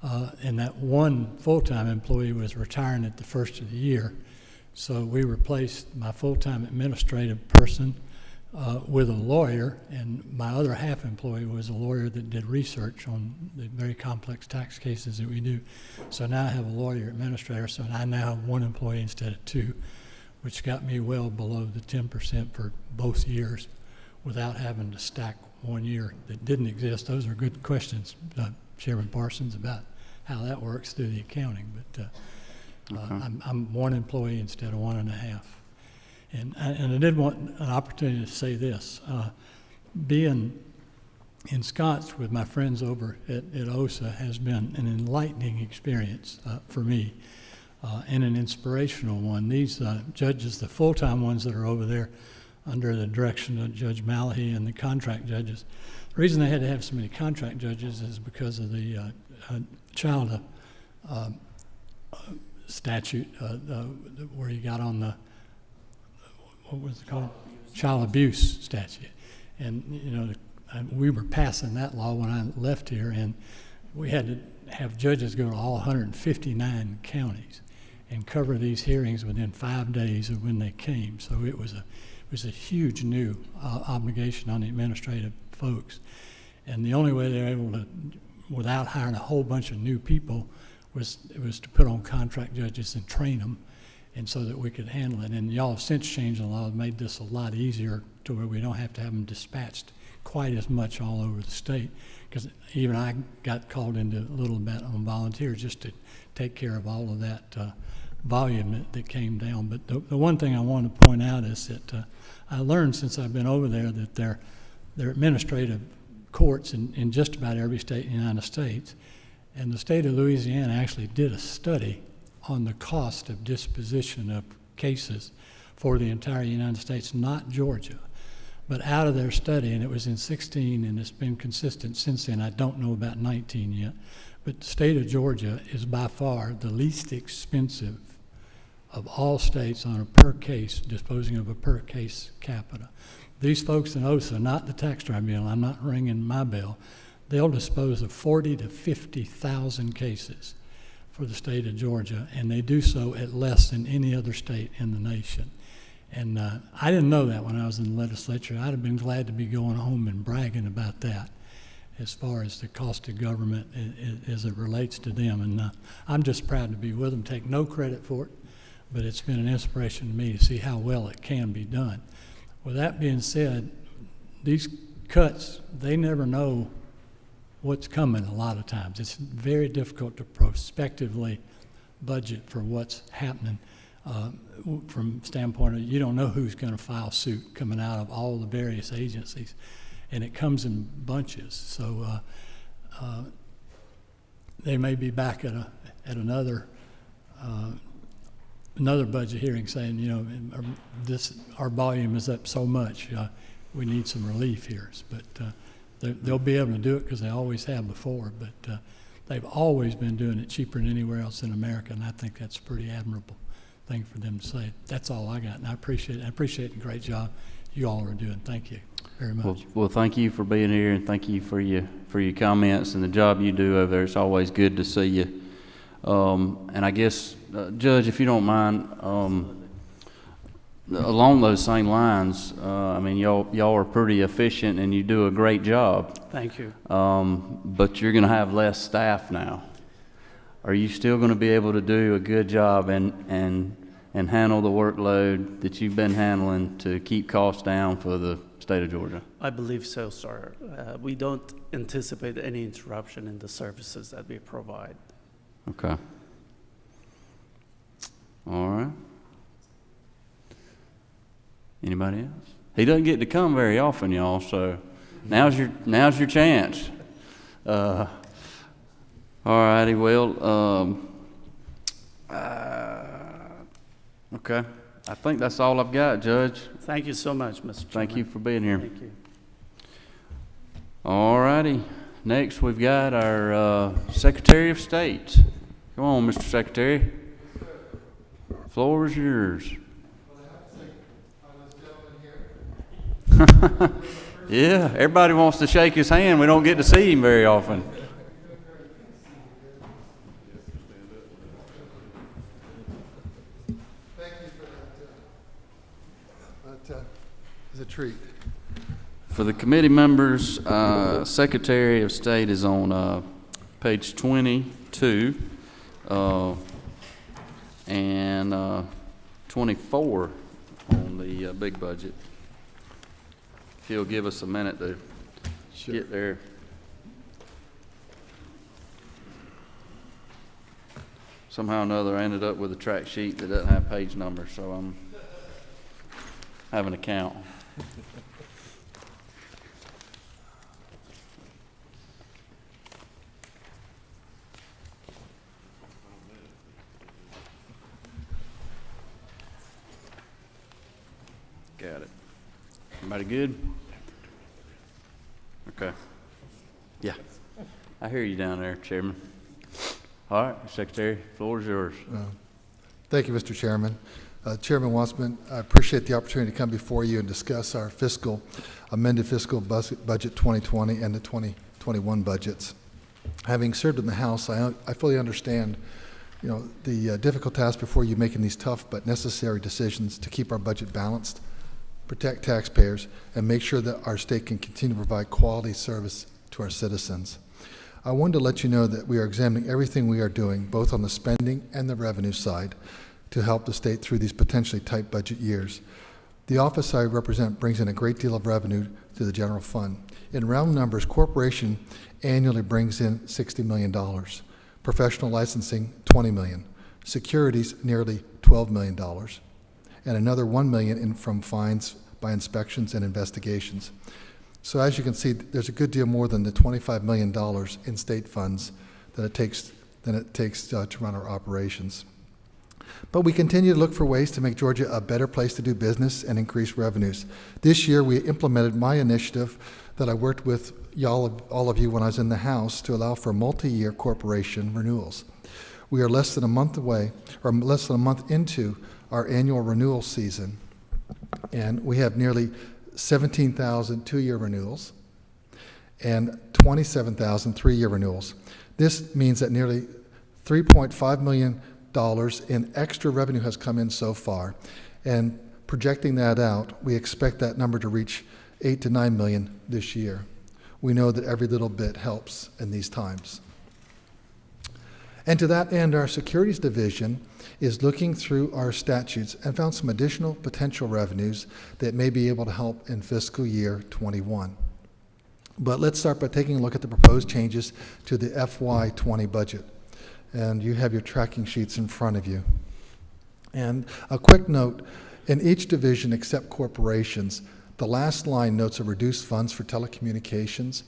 and that one full-time employee was retiring at the first of the year. So we replaced my full-time administrative person with a lawyer, and my other half employee was a lawyer that did research on the very complex tax cases that we do. So now I have a lawyer administrator, so I now have 1 employee instead of 2, which got me well below the 10% for both years without having to stack 1 year that didn't exist. Those are good questions, Chairman Parsons, about how that works through the accounting. But I'm 1 employee instead of 1.5. And I did want an opportunity to say this. Being ensconced with my friends over at OSA has been an enlightening experience for me and an inspirational one. These judges, the full-time ones that are over there under the direction of Judge Malahy and the contract judges, the reason they had to have so many contract judges is because of the child statute where you got on the, what was it called? Child abuse statute. And, you know, we were passing that law when I left here, and we had to have judges go to all 159 counties and cover these hearings within 5 days of when they came. So it was a huge new obligation on the administrative folks. And the only way they were able to, without hiring a whole bunch of new people, was to put on contract judges and train them, and so that we could handle it. And y'all have since changed the law and made this a lot easier to where we don't have to have them dispatched quite as much all over the state, because even I got called into a little bit on volunteers just to take care of all of that volume that came down. But the one thing I want to point out is that I learned since I've been over there that their administrative courts in just about every state in the United States, and the state of Louisiana actually did a study on the cost of disposition of cases for the entire United States, not Georgia. But out of their study, and it was in 16, and it's been consistent since then, I don't know about 19 yet, but the state of Georgia is by far the least expensive of all states on a per case, disposing of a per case capita. These folks in OSA, not the tax tribunal, I'm not ringing my bell, they'll dispose of 40,000 to 50,000 cases for the state of Georgia, and they do so at less than any other state in the nation. And I didn't know that when I was in the legislature. I'd have been glad to be going home and bragging about that as far as the cost of government as it relates to them. And I'm just proud to be with them, take no credit for it, but it's been an inspiration to me to see how well it can be done. With that being said, these cuts, they never know what's coming a lot of times. It's very difficult to prospectively budget for what's happening from standpoint of you don't know who's going to file suit coming out of all the various agencies, and it comes in bunches. So they may be back at another budget hearing saying, you know, our volume is up so much, we need some relief here. But they'll be able to do it because they always have before, but they've always been doing it cheaper than anywhere else in America, and I think that's a pretty admirable thing for them to say. That's all I got, and I appreciate the great job you all are doing. Thank you very much. Well, thank you for being here, and thank you for your comments and the job you do over there. It's always good to see you. And I guess, Judge, if you don't mind, along those same lines, I mean, y'all are pretty efficient and you do a great job. Thank you. But you're going to have less staff now. Are you still going to be able to do a good job and handle the workload that you've been handling to keep costs down for the state of Georgia? I believe so, sir. We don't anticipate any interruption in the services that we provide. Okay. All right. Anybody else? He doesn't get to come very often, y'all, so now's your chance. All righty, well, okay. I think that's all I've got, Judge. Thank you so much, Mr. Chairman. Thank you for being here. Thank you. All righty. Next, we've got our Secretary of State. Come on, Mr. Secretary. Floor is yours. Yeah, everybody wants to shake his hand. We don't get to see him very often. Thank you for that. That is a treat. For the committee members, Secretary of State is on page 22 and 24 on the big budget. If you'll give us a minute to get there. Somehow or another, I ended up with a track sheet that doesn't have page numbers, so I'm having to count. Got it. Everybody good? Okay. Yeah. I hear you down there, Chairman. All right, Secretary, floor is yours. Thank you, Mr. Chairman. Chairman Wassman, I appreciate the opportunity to come before you and discuss our amended fiscal budget 2020 and the 2021 budgets. Having served in the House, I fully understand, the difficult task before you making these tough but necessary decisions to keep our budget balanced, protect taxpayers, and make sure that our state can continue to provide quality service to our citizens. I wanted to let you know that we are examining everything we are doing, both on the spending and the revenue side, to help the state through these potentially tight budget years. The office I represent brings in a great deal of revenue to the general fund. In round numbers, corporation annually brings in $60 million, professional licensing $20 million, securities nearly $12 million, and another $1 million from fines by inspections and investigations. So as you can see, there's a good deal more than the $25 million in state funds that it takes to run our operations. But we continue to look for ways to make Georgia a better place to do business and increase revenues. This year, we implemented my initiative that I worked with all of you when I was in the House to allow for multi-year corporation renewals. We are less than a month away, or less than a month into our annual renewal season, and we have nearly 17,000 two-year renewals and 27,000 three-year renewals. This means that nearly $3.5 million in extra revenue has come in so far, and projecting that out, we expect that number to reach $8 to $9 million this year. We know that every little bit helps in these times. And to that end, our Securities Division is looking through our statutes and found some additional potential revenues that may be able to help in fiscal year 21. But let's start by taking a look at the proposed changes to the FY20 budget. And you have your tracking sheets in front of you. And a quick note, in each division except corporations, the last line notes a reduced funds for telecommunications.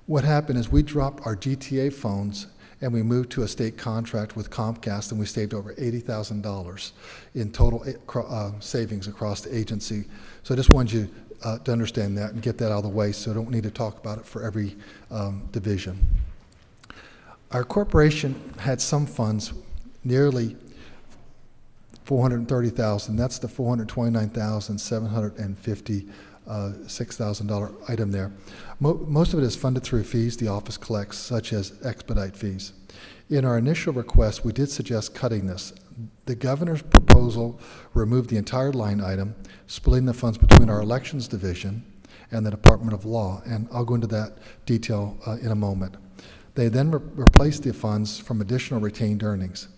What happened is we dropped our GTA phones and we moved to a state contract with Comcast, and we saved over $80,000 in total savings across the agency. So I just wanted you to understand that and get that out of the way, so I don't need to talk about it for every division. Our corporation had some funds, nearly $430,000. That's the $429,756 item there. Most of it is funded through fees the office collects, such as expedite fees. In our initial request, we did suggest cutting this. The governor's proposal removed the entire line item, splitting the funds between our elections division and the Department of Law, and I'll go into that detail in a moment. They then replaced the funds from additional retained earnings.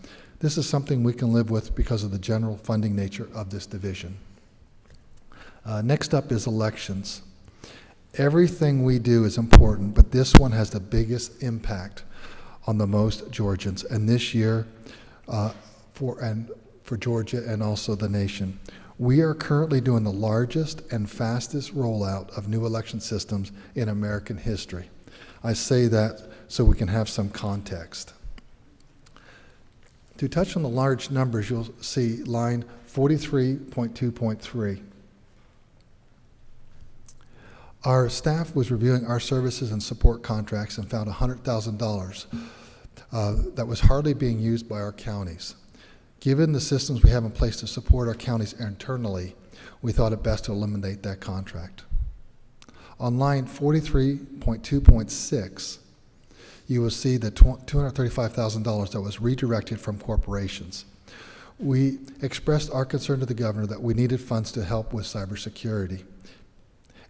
This is something we can live with because of the general funding nature of this division. Next up is elections. Everything we do is important, but this one has the biggest impact on the most Georgians, and this year for Georgia and also the nation. We are currently doing the largest and fastest rollout of new election systems in American history. I say that so we can have some context. To touch on the large numbers, you'll see line 43.2.3. Our staff was reviewing our services and support contracts and found $100,000 that was hardly being used by our counties. Given the systems we have in place to support our counties internally, we thought it best to eliminate that contract. On line 43.2.6, you will see the $235,000 that was redirected from corporations. We expressed our concern to the governor that we needed funds to help with cybersecurity.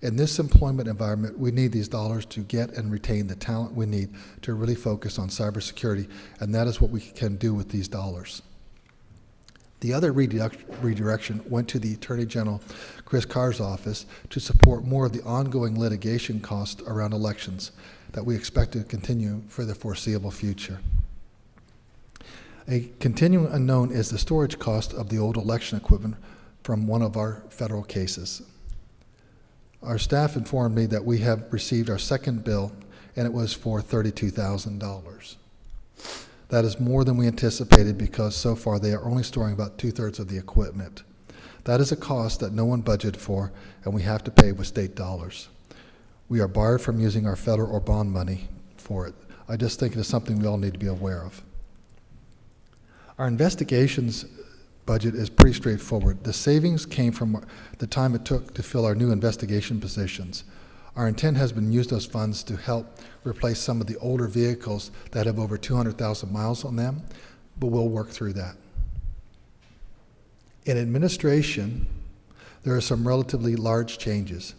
In this employment environment, we need these dollars to get and retain the talent we need to really focus on cybersecurity, and that is what we can do with these dollars. The other redirection went to the Attorney General Chris Carr's office to support more of the ongoing litigation costs around elections that we expect to continue for the foreseeable future. A continuing unknown is the storage cost of the old election equipment from one of our federal cases. Our staff informed me that we have received our second bill, and it was for $32,000. That is more than we anticipated because so far they are only storing about 2/3 of the equipment. That is a cost that no one budgeted for, and we have to pay with state dollars. We are barred from using our federal or bond money for it. I just think it is something we all need to be aware of. Our investigations budget is pretty straightforward. The savings came from the time it took to fill our new investigation positions. Our intent has been to use those funds to help replace some of the older vehicles that have over 200,000 miles on them, but we'll work through that. In administration, there are some relatively large changes.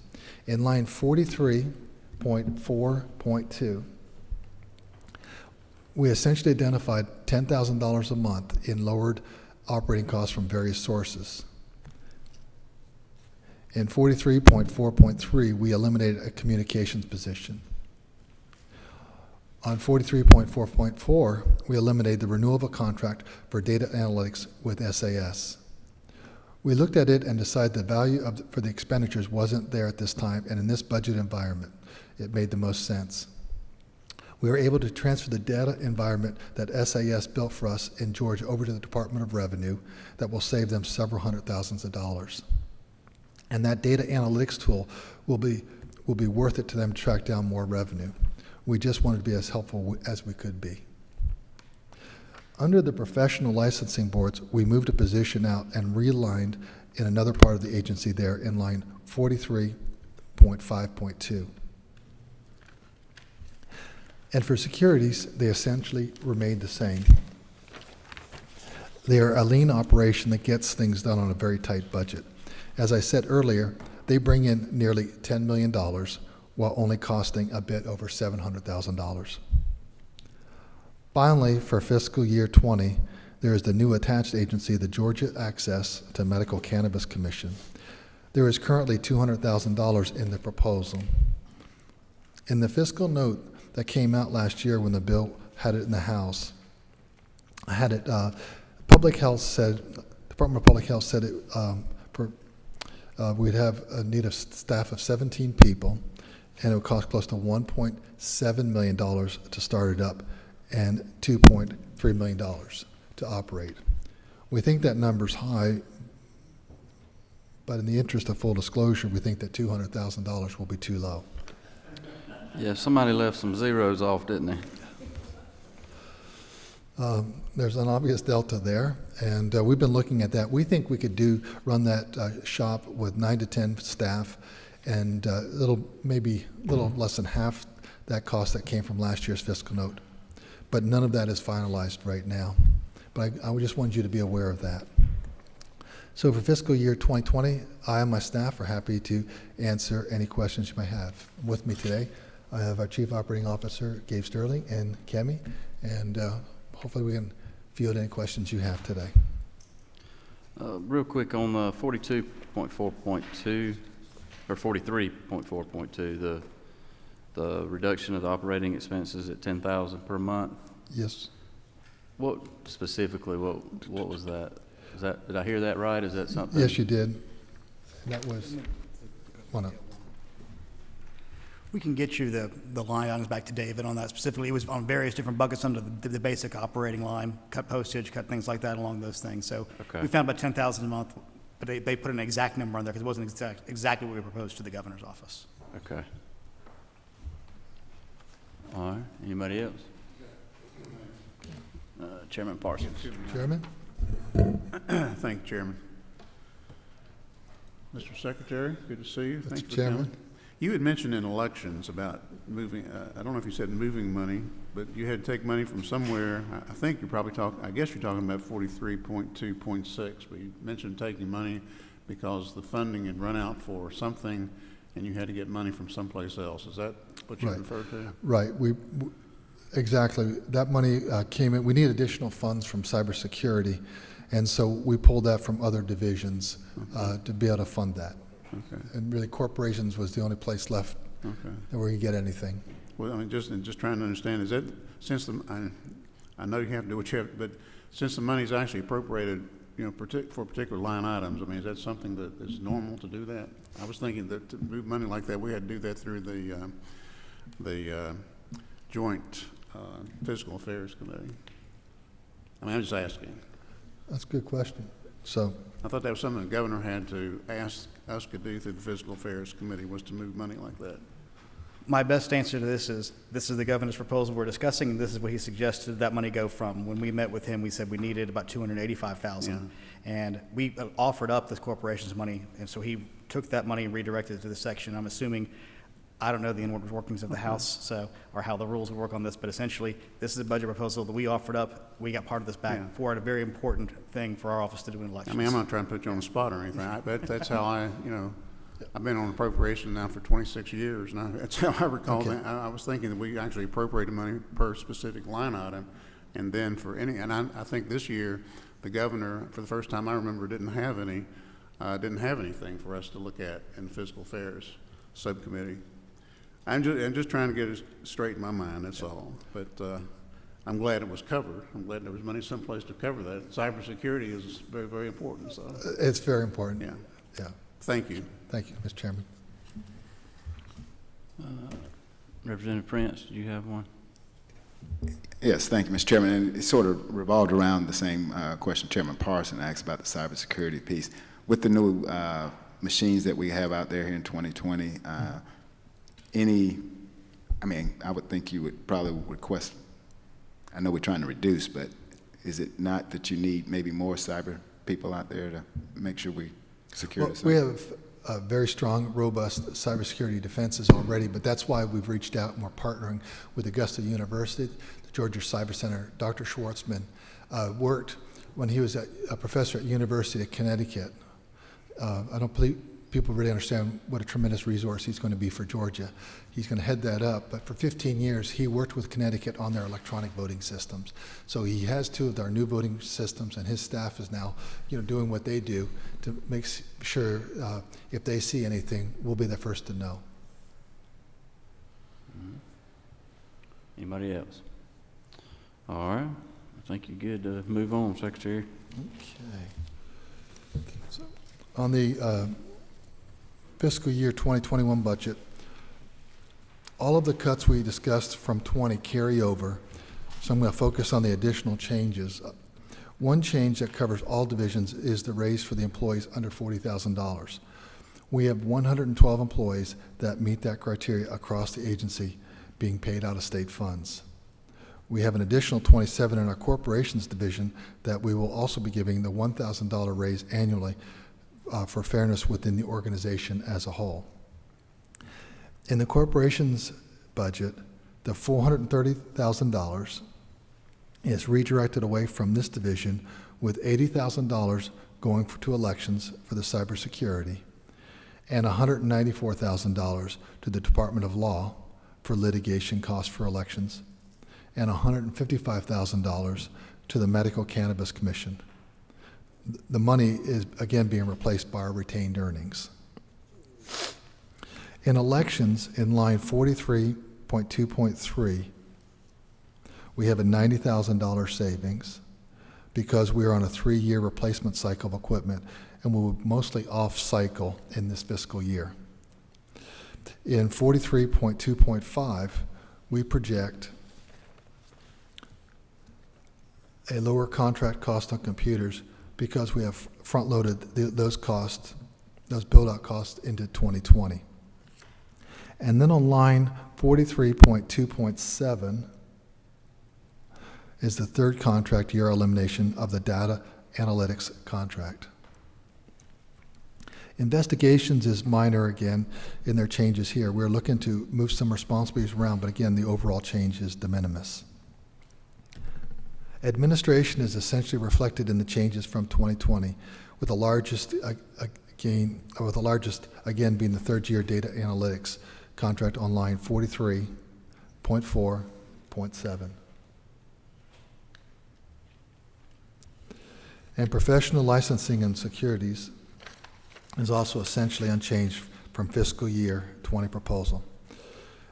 In line 43.4.2, we essentially identified $10,000 a month in lowered operating costs from various sources. In 43.4.3, we eliminated a communications position. On 43.4.4, we eliminated the renewal of a contract for data analytics with SAS. We looked at it and decided the value for the expenditures wasn't there at this time, and in this budget environment, it made the most sense. We were able to transfer the data environment that SAS built for us in Georgia over to the Department of Revenue that will save them several $100,000s. And that data analytics tool will be worth it to them to track down more revenue. We just wanted to be as helpful as we could be. Under the professional licensing boards, we moved a position out and realigned in another part of the agency there in line 43.5.2. And for securities, they essentially remained the same. They are a lean operation that gets things done on a very tight budget. As I said earlier, they bring in nearly $10 million while only costing a bit over $700,000. Finally, for fiscal year 20, there is the new attached agency, the Georgia Access to Medical Cannabis Commission. There is currently $200,000 in the proposal. In the fiscal note that came out last year when the bill had it in the House, Public Health said, Department of Public Health said it, we'd have a need of staff of 17 people, and it would cost close to $1.7 million to start it up and $2.3 million to operate. We think that number's high, but in the interest of full disclosure, we think that $200,000 will be too low. Yeah, somebody left some zeros off, didn't they? There's an obvious delta there, and we've been looking at that. We think we could run that shop with 9 to 10 staff, and maybe a little less than half that cost that came from last year's fiscal note. But none of that is finalized right now. But I just wanted you to be aware of that. So for fiscal year 2020, I and my staff are happy to answer any questions you may have. With me today, I have our Chief Operating Officer, Gabe Sterling, and Kemi, and hopefully we can field any questions you have today. Real quick on 42.4.2 or 43.4.2, the reduction of the operating expenses at $10,000 per month. Yes. What specifically? What was that? Did I hear that right? Is that something? Yes, you did. That was one of. We can get you the line items back to David on that specifically. It was on various different buckets under the basic operating line, cut postage, cut things like that along those things. So Okay. we found about 10,000 a month, but they put an exact number on there because it wasn't exactly what we proposed to the governor's office. Okay. All right, anybody else? Chairman Parsons. Chairman? Thank you, Chairman. Mr. Secretary, good to see you. Thanks Mr. for Chairman? coming. You had mentioned in elections about moving, I don't know if you said moving money, but you had to take money from somewhere. I think you're probably talking, I guess you're talking about 43.2.6, but you mentioned taking money because the funding had run out for something and you had to get money from someplace else. Is that what you Right. referred to? Right. Exactly. That money came in. We need additional funds from cybersecurity, and so we pulled that from other divisions to be able to fund that. Okay. And really, corporations was the only place left Okay. where you get anything. Well, I mean, just trying to understand, is that, since I know you have to do what you have, but since the money's actually appropriated, you know, for particular line items, I mean, is that something that is normal to do that? I was thinking that to move money like that, we had to do that through the joint fiscal affairs committee. I mean, I'm just asking. That's a good question. So, I thought that was something the governor had to ask us to do through the fiscal affairs committee, was to move money like that. My best answer to this is the governor's proposal we're discussing, and this is what he suggested that money go from. When we met with him, we said we needed about $285,000, and we offered up this corporation's money, and so he took that money and redirected it to this section. I'm assuming, I don't know the inward workings of the House, or how the rules will work on this, but essentially, this is a budget proposal that we offered up. We got part of this back for it, a very important thing for our office to do in elections. I mean, I'm not trying to put you on the spot or anything, but that's how I've been on appropriation now for 26 years, and that's how I recall that. I was thinking that we actually appropriated money per specific line item, and then for any, and I think this year, the governor, for the first time I remember, didn't have anything for us to look at in the fiscal affairs subcommittee. I'm just trying to get it straight in my mind, that's all. But I'm glad it was covered. I'm glad there was money someplace to cover that. Cybersecurity is very, very important, so. it's very important. Yeah. Thank you. Thank you, Mr. Chairman. Representative Prince, do you have one? Yes, thank you, Mr. Chairman. And it sort of revolved around the same question Chairman Parson asked about the cybersecurity piece. With the new machines that we have out there here in 2020, I would think you would probably request, I know we're trying to reduce, but is it not that you need maybe more cyber people out there to make sure we secure the site? We have very strong, robust cybersecurity defenses already, but that's why we've reached out and we're partnering with Augusta University, the Georgia Cyber Center. Dr. Schwartzman worked when he was a professor at University of Connecticut. I don't believe people really understand what a tremendous resource he's going to be for Georgia. He's going to head that up, but for 15 years he worked with Connecticut on their electronic voting systems. So he has two of our new voting systems, and his staff is now, doing what they do to make sure if they see anything, we'll be the first to know. Anybody else? All right, I think you're good to move on, Secretary. Okay. So on the fiscal year 2021 budget, all of the cuts we discussed from 20 carry over, so I'm going to focus on the additional changes. One change that covers all divisions is the raise for the employees under $40,000. We have 112 employees that meet that criteria across the agency being paid out of state funds. We have an additional 27 in our corporations division that we will also be giving the $1,000 raise annually for fairness within the organization as a whole. In the corporation's budget, the $430,000 is redirected away from this division, with $80,000 going to elections for the cybersecurity and $194,000 to the Department of Law for litigation costs for elections and $155,000 to the Medical Cannabis Commission. The money is again being replaced by our retained earnings. In elections, in line 43.2.3, we have a $90,000 savings because we are on a 3-year replacement cycle of equipment, and we will mostly off-cycle in this fiscal year. In 43.2.5, we project a lower contract cost on computers because we have front-loaded those costs, those build-out costs into 2020. And then on line 43.2.7 is the third contract year elimination of the data analytics contract. Investigations is minor again in their changes here. We're looking to move some responsibilities around, but again, the overall change is de minimis. Administration is essentially reflected in the changes from 2020, with the largest again being the third year data analytics contract on line 43.4.7. And professional licensing and securities is also essentially unchanged from fiscal year 20 proposal.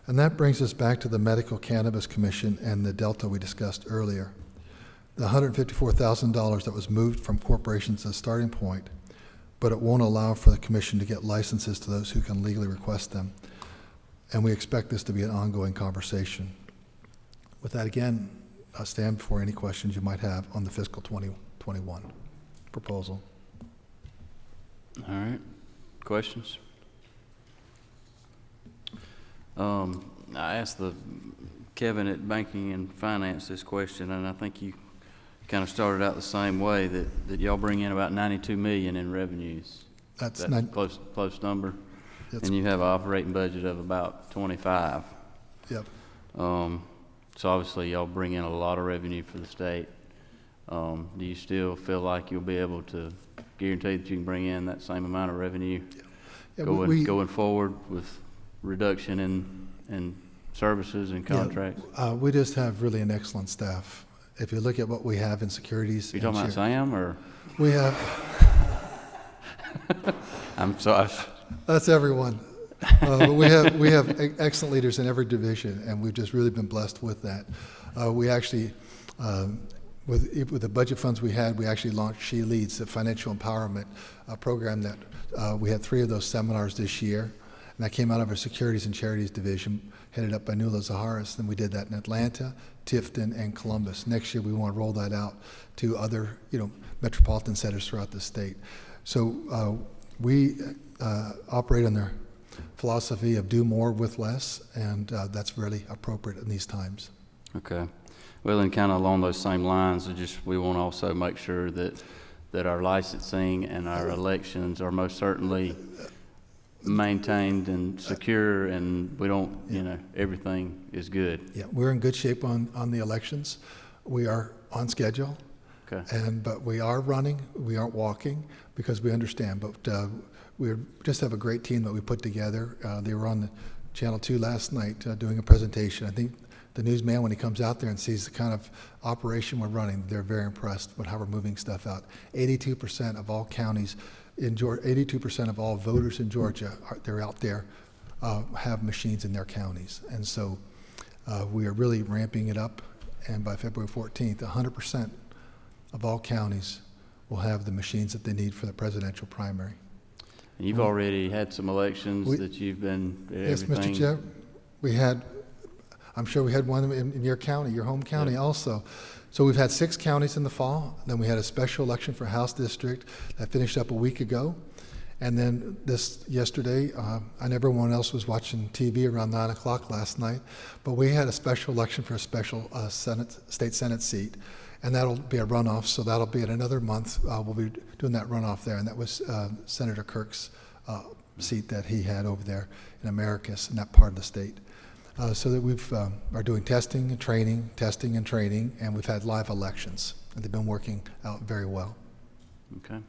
And that brings us back to the Medical Cannabis Commission and the delta we discussed earlier. The $154,000 that was moved from corporations as a starting point, but it won't allow for the commission to get licenses to those who can legally request them. And we expect this to be an ongoing conversation. With that, again, I'll stand for any questions you might have on the fiscal 2021 proposal. All right, questions? I asked Kevin at Banking and Finance this question, and I think you kind of started out the same way, that y'all bring in about 92 million in revenues. That's a close number. And you have an operating budget of about 25. Yep. So obviously y'all bring in a lot of revenue for the state. Do you still feel like you'll be able to guarantee that you can bring in that same amount of revenue going forward with reduction in services and contracts? Yeah, we just have really an excellent staff. If you look at what we have in securities. You talking about Sam or? We have. I'm sorry. That's everyone. But we have excellent leaders in every division, and we've just really been blessed with that. We actually, with the budget funds we had, we actually launched She Leads, the financial empowerment program that we had 3 of those seminars this year. And that came out of our Securities and Charities division, headed up by Nuala Zaharis. And we did that in Atlanta, Tifton, and Columbus. Next year, we want to roll that out to other, metropolitan centers throughout the state. So we operate on their philosophy of do more with less, and that's really appropriate in these times. Okay. Well, and kind of along those same lines, we want to also make sure that our licensing and our elections are most certainly maintained and secure, and we don't, everything is good. Yeah, we're in good shape on the elections. We are on schedule. Okay. But we are running. We aren't walking because we understand. But we just have a great team that we put together. They were on the Channel 2 last night doing a presentation. I think the newsman, when he comes out there and sees the kind of operation we're running, they're very impressed with how we're moving stuff out. 82% of all counties in Georgia, 82% of all voters in Georgia, they're out there, have machines in their counties. And so we are really ramping it up. And by February 14th, 100% of all counties will have the machines that they need for the presidential primary. And you've already had some elections that you've been Yes, everything. Mr. Chair. I'm sure we had one in your county, your home county also. So we've had 6 counties in the fall. Then we had a special election for House District that finished up a week ago. And then yesterday, and everyone else was watching TV around 9 o'clock last night, but we had a special election for a special state Senate seat. And that'll be a runoff, so that'll be in another month. We'll be doing that runoff there, and that was Senator Kirk's seat that he had over there in Americus, in that part of the state. So that we've are doing testing and training, and we've had live elections, and they've been working out very well. Okay.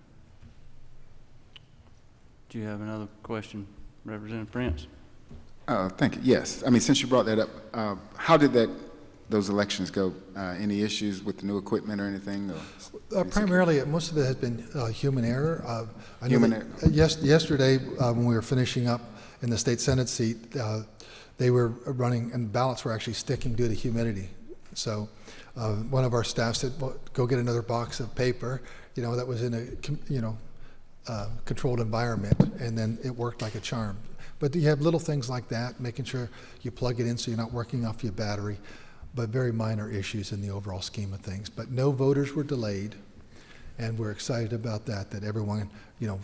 Do you have another question, Representative Prince? Thank you. Yes. I mean, since you brought that up, how did those elections go? Any issues with the new equipment or anything? Or Primarily, most of it has been human error. Yesterday, when we were finishing up in the state Senate seat, they were running, and ballots were actually sticking due to humidity. So one of our staff said, well, go get another box of paper, that was in a, controlled environment, and then it worked like a charm. But you have little things like that, making sure you plug it in so you're not working off your battery, but very minor issues in the overall scheme of things. But no voters were delayed, and we're excited about that, that everyone,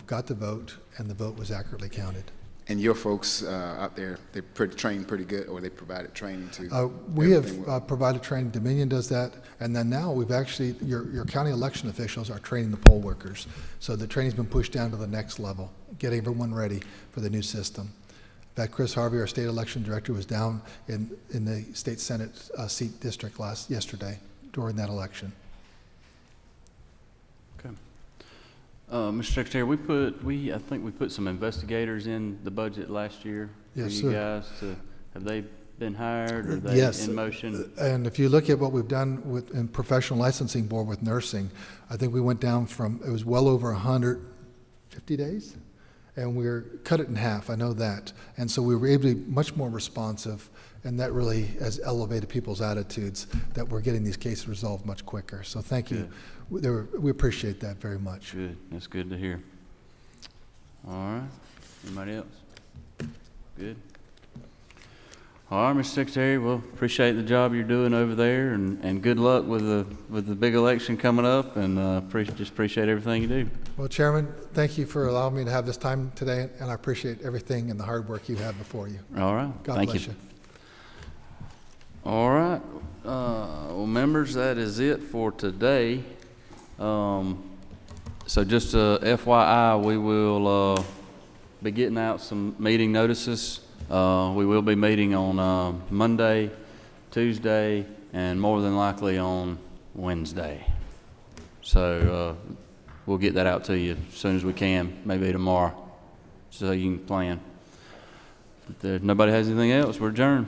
got to vote, and the vote was accurately counted. And your folks out there, they trained pretty good, or they provided training to? We have provided training. Dominion does that, and then now we've actually, your county election officials are training the poll workers. So the training's been pushed down to the next level, getting everyone ready for the new system. In fact, Chris Harvey, our state election director, was down in the state senate seat district yesterday during that election. Okay. Mr. Secretary, I think we put some investigators in the budget last year for Yes, you sir. guys. Have they been hired? Or are they Yes. in motion? And if you look at what we've done in professional licensing board with nursing, I think we went down from, it was well over 150 days, and we're cut it in half, I know that. And so we were able to be much more responsive, and that really has elevated people's attitudes that we're getting these cases resolved much quicker. So thank you. We appreciate that very much. Good. That's good to hear. All right. Anybody else? Good. All right, Mr. Secretary. Well, appreciate the job you're doing over there, and good luck with the big election coming up, and just appreciate everything you do. Well, Chairman, thank you for allowing me to have this time today, and I appreciate everything and the hard work you have before you. All right. God Thank bless you. All right. Well, members, that is it for today. So just FYI, we will be getting out some meeting notices. We will be meeting on Monday, Tuesday, and more than likely on Wednesday. So we'll get that out to you as soon as we can, maybe tomorrow, so you can plan. If nobody has anything else, we're adjourned.